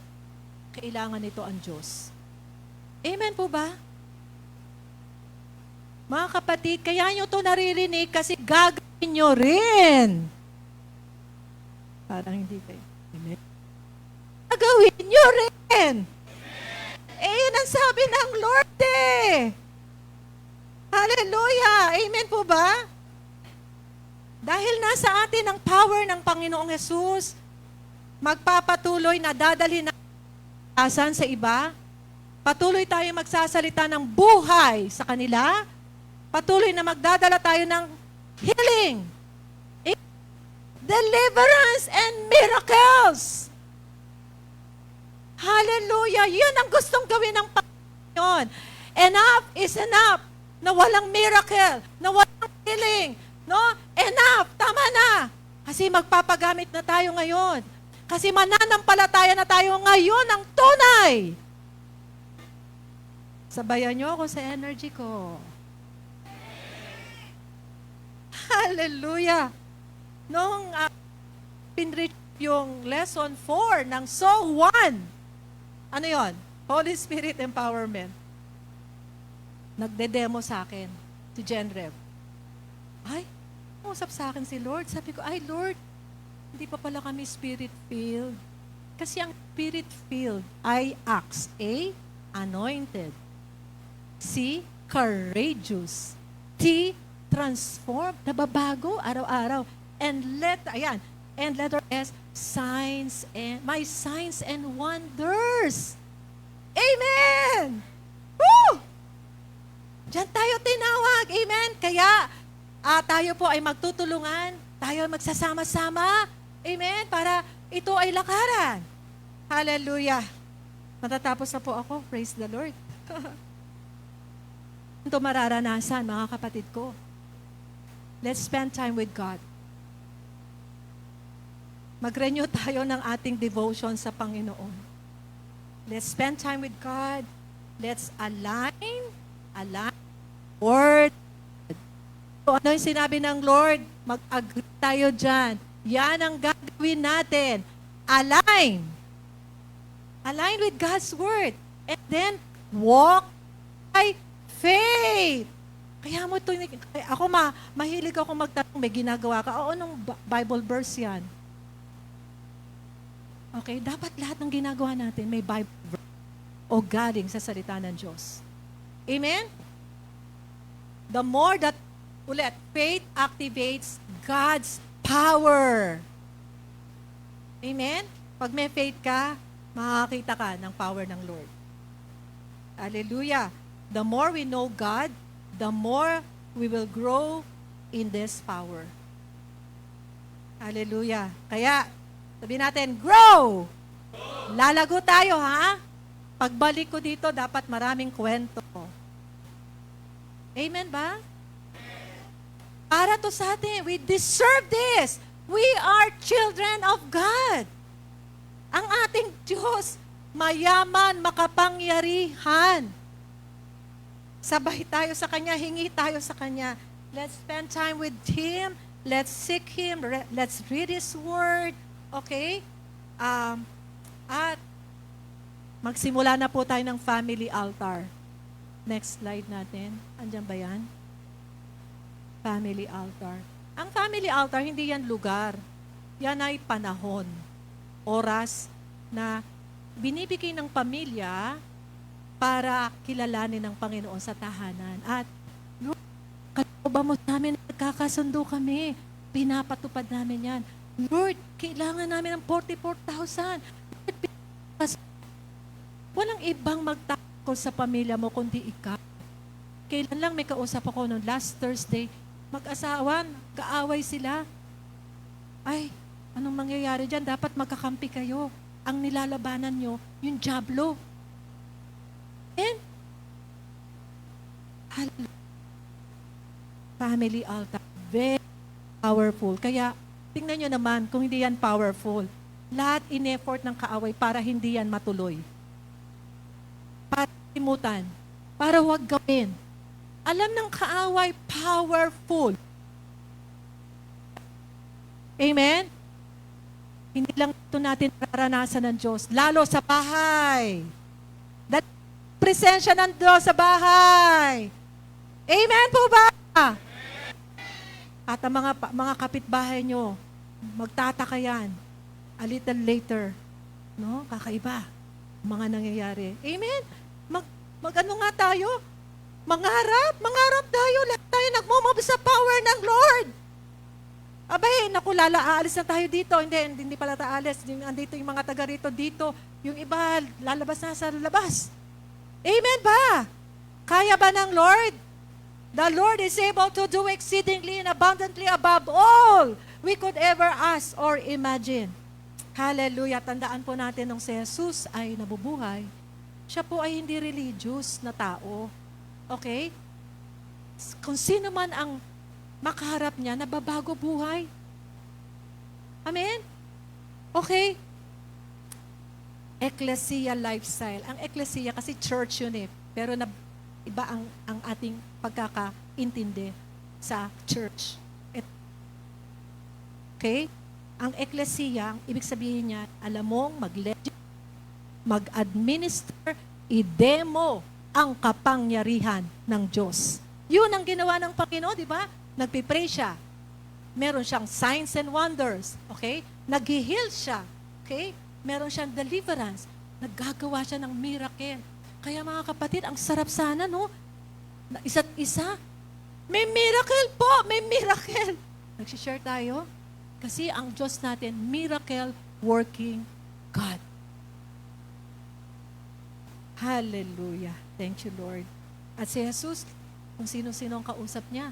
Kailangan nito ang Diyos. Amen po ba? Mga kapatid, kaya nyo ito naririnig kasi gagawin nyo rin. Parang hindi kayo. Amen? Gagawin nyo rin. Yun ang sabi ng Lord eh. Hallelujah. Amen po ba? Dahil nasa atin ang power ng Panginoong Yesus, magpapatuloy na dadalhin na asan sa iba. Patuloy tayo magsasalita ng buhay sa kanila. Patuloy na magdadala tayo ng healing, deliverance, and miracles. Hallelujah! Yun ang gustong gawin ng Panginoon. Enough is enough na walang miracle, na walang healing. No? Enough! Tama na! Kasi magpapagamit na tayo ngayon. Kasi mananampalataya na tayo ngayon ng tunay. Sabayan niyo ako sa energy ko. Hallelujah! Nung pinreach yung lesson 4 ng Song 1, ano yon? Holy Spirit Empowerment. Nagde-demo sa akin, si Genrev. Ay, usap sa akin si Lord. Sabi ko, ay Lord, hindi pa pala kami spirit-filled. Kasi ang spirit-filled ay acts. A, anointed. C, courageous. T, transformed. Nababago araw-araw. And letter S, signs and wonders. Amen! Woo! Diyan tayo tinawag. Amen? Kaya, tayo po ay magtutulungan. Tayo ay magsasama-sama. Amen? Para ito ay lakaran. Hallelujah. Matatapos na po ako. Praise the Lord. Ito mararanasan, mga kapatid ko. Let's spend time with God. Mag-renew tayo ng ating devotion sa Panginoon. Let's spend time with God. Let's align word. So, ano yung sinabi ng Lord? Mag-agree tayo dyan. Yan ang gagawin natin. Align with God's word. And then, walk by faith. Kaya mo ito, ako mahilig ako magtanong, may ginagawa ka. Oo, nung Bible verse yan. Okay, dapat lahat ng ginagawa natin may Bible verse o galing sa salita ng Diyos. Amen? The more that, faith activates God's power. Amen? Pag may faith ka, makakita ka ng power ng Lord. Hallelujah. The more we know God, the more we will grow in this power. Hallelujah. Kaya, sabihin natin, grow! Lalago tayo, ha? Pagbalik ko dito, dapat maraming kwento. Amen ba? Para to sa atin, we deserve this. We are children of God. Ang ating Diyos, mayaman, makapangyarihan. Sabay tayo sa Kanya, hingi tayo sa Kanya. Let's spend time with Him. Let's seek Him. Let's read His Word. Okay? At magsimula na po tayo ng family altar. Next slide natin. Andiyan ba yan? Family altar. Ang family altar, hindi yan lugar. Yan ay panahon. Oras na binibigay ng pamilya para kilalanin ng Panginoon sa tahanan. At kalooban mo sa amin, nagkakasundo kami. Pinapatupad namin yan. Lord, kailangan namin ng 44,000. Walang ibang magtakot sa pamilya mo kundi ikaw. Kailan lang may kausap ako noong last Thursday, mag-asawa, kaaway sila. Ay, anong mangyayari dyan? Dapat magkakampi kayo. Ang nilalabanan nyo, yung jablo. And, family altar, very powerful. Kaya, tingnan nyo naman, kung hindi yan powerful, lahat in-effort ng kaaway para hindi yan matuloy. Para limutan, para huwag gawin. Alam ng kaaway, powerful. Amen? Hindi lang ito natin naranasan ng Diyos, lalo sa bahay. Dahil presensya ng Diyos sa bahay. Amen po ba? At ang mga kapitbahay nyo, magtataka yan. A little later, no? Kakaiba. Mga nangyayari. Amen? Mag-ano nga tayo? Mangarap tayo. Lahat tayo nagmumove sa power ng Lord. Abay, naku, aalis na tayo dito. Hindi pala aalis. Andito yung mga taga rito, dito. Yung iba, lalabas na sa labas. Amen ba? Kaya ba ng Lord? The Lord is able to do exceedingly and abundantly above all we could ever ask or imagine. Hallelujah. Tandaan po natin nung si Jesus ay nabubuhay, siya po ay hindi religious na tao. Okay? Kung sino man ang makaharap niya, nababago buhay. Amen? Okay? Ecclesia lifestyle. Ang ecclesia kasi church yun eh. Pero iba ang ating pagkakaintindi sa church. Okay? Ang ecclesia, ang ibig sabihin niya, alam mong mag-administer, i-demo ang kapangyarihan ng Diyos. Yun ang ginawa ng Panginoon, di ba? Nagpipray siya. Meron siyang signs and wonders. Okay? Nag-heal siya. Okay? Meron siyang deliverance. Naggagawa siya ng miracle. Kaya mga kapatid, ang sarap sana, no? Na isa't isa. May miracle po! May miracle! Nagsishare tayo. Kasi ang Diyos natin, miracle working God. Hallelujah. Thank you, Lord. At si Jesus, kung sino-sino ang kausap niya.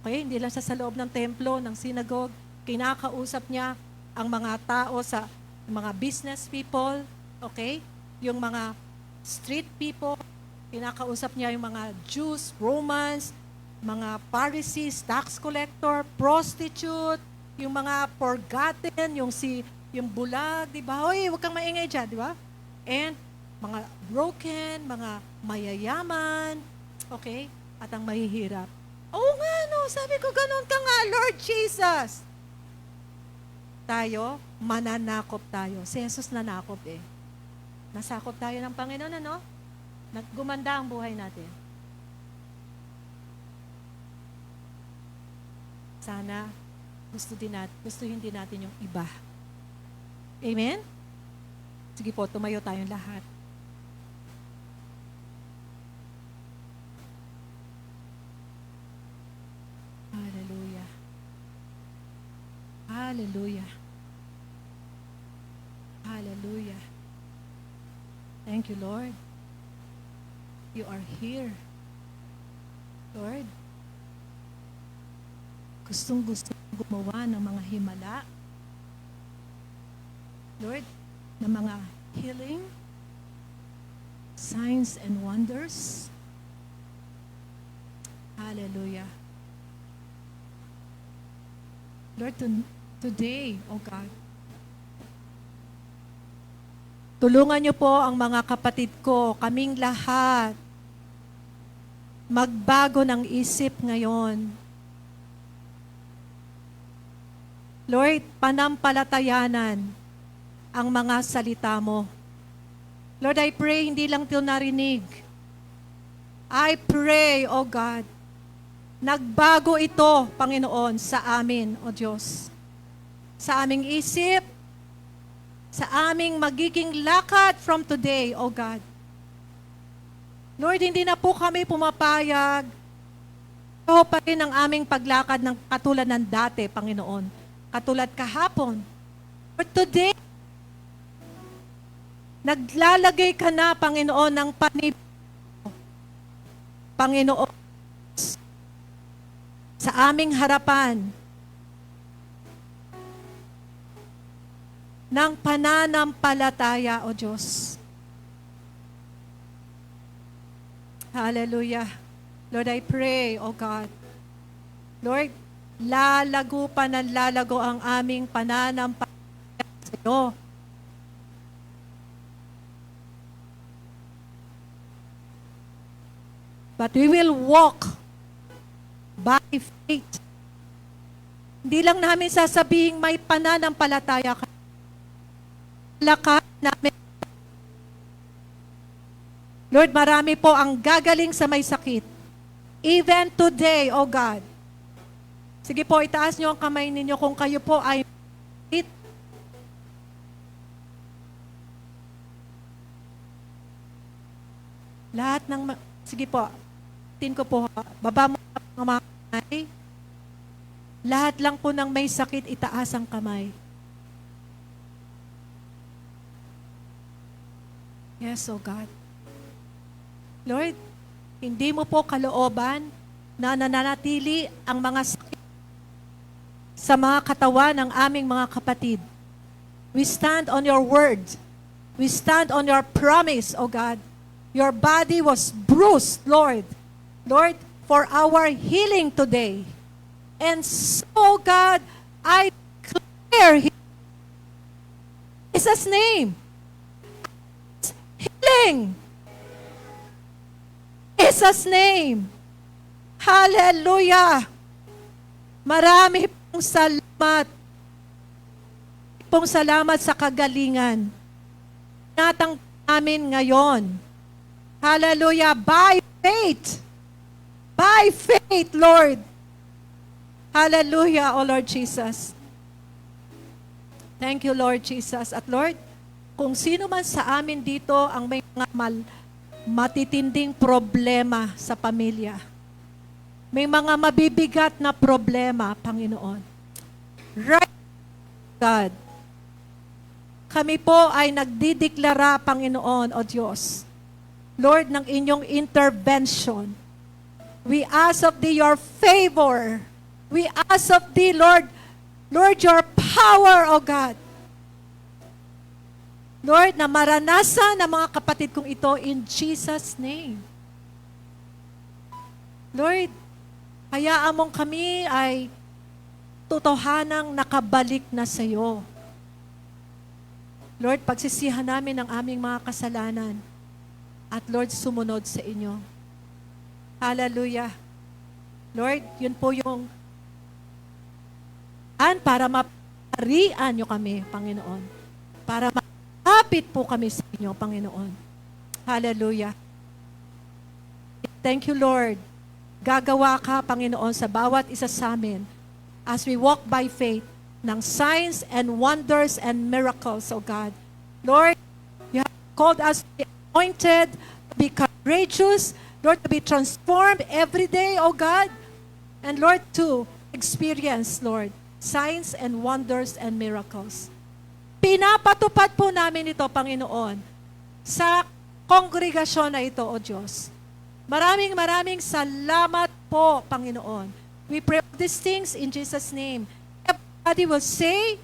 Kaya hindi lang siya sa loob ng templo, ng synagogue. Kinakausap niya ang mga tao mga business people, okay? Yung mga street people, kinakausap niya yung mga Jews, Romans, mga Pharisees, tax collector, prostitute, yung mga forgotten, yung bulag, di ba? Hoy, huwag kang maingay dyan, di ba? And mga broken, mga mayayaman, okay? At ang mahihirap. Oo nga, no, sabi ko, ganun ka nga, Lord Jesus. Tayo, mananakop tayo. Si Jesus nanakop eh. Nasakop tayo ng Panginoon, ano? Naggumanda ang buhay natin. Sana, gustuhin din natin yung iba. Amen? Sige po, tumayo tayong lahat. Hallelujah. Hallelujah. Hallelujah. Thank you, Lord. you are here. Lord, gustong-gusto gumawa ng mga himala. Lord, ng mga healing, signs and wonders. Hallelujah. Lord, today, oh God, tulungan niyo po ang mga kapatid ko, kaming lahat, magbago ng isip ngayon. Lord, panampalatayanan ang mga salita mo. Lord, I pray hindi lang ito narinig. I pray, O God, nagbago ito, Panginoon, sa amin, O Diyos. Sa aming isip, sa aming magiging lakad from today, O God. Lord, hindi na po kami pumapayag. Ito pa rin ang aming paglakad ng katulad ng dati, Panginoon. Katulad kahapon. But today, naglalagay ka na, Panginoon, ng panib. Panginoon, sa aming harapan, ng pananampalataya, O Diyos. Hallelujah. Lord, I pray, O God. Lord, lalago pa ng lalago ang aming pananampalataya sa iyo. But we will walk by faith. Hindi lang namin sasabing may pananampalataya ka. Lakas namin. Lord, marami po ang gagaling sa may sakit. Even today, O God. Sige po, itaas niyo ang kamay ninyo kung kayo po ay sakit. Lahat ng, sige po, tin ko po, baba mo ang mga kamay. Lahat lang po ng may sakit, itaas ang kamay. Yes, O God. Lord, hindi mo po kalooban na nananatili ang mga sakit sa mga katawan ng aming mga kapatid. We stand on your word. We stand on your promise, O God. Your body was bruised, Lord. Lord, for our healing today. And so, God, I declare in Jesus' name, healing. In Jesus' name. Hallelujah. Marami pong salamat. Pong salamat sa kagalingan. Natang namin ngayon. Hallelujah. By faith. By faith, Lord. Hallelujah, O Lord Jesus. Thank you, Lord Jesus. At Lord, kung sino man sa amin dito ang may mga matitinding problema sa pamilya, may mga mabibigat na problema, Panginoon. Right, God. Kami po ay nagdideklara, Panginoon, O Diyos, Lord, ng inyong intervention. We ask of Thee your favor. We ask of Thee, Lord, your power, O God. Lord, na maranasan ng mga kapatid kong ito in Jesus' name. Lord, hayaan mong kami ay totohanang nakabalik na sa iyo. Lord, pagsisihan namin ang aming mga kasalanan at Lord, sumunod sa inyo. Hallelujah. Lord, yun po yung para maparian nyo kami, Panginoon. Para malapit po kami sa inyo, Panginoon. Hallelujah. Thank you, Lord. Gagawa ka, Panginoon, sa bawat isa sa amin as we walk by faith ng signs and wonders and miracles, O God. Lord, you have called us to be anointed, to be courageous, Lord, to be transformed every day, O God. And Lord, to experience, Lord, signs and wonders and miracles. Pinapatupad po namin ito, Panginoon, sa kongregasyon na ito, O Diyos. Maraming salamat po, Panginoon. We pray these things in Jesus' name. Everybody will say,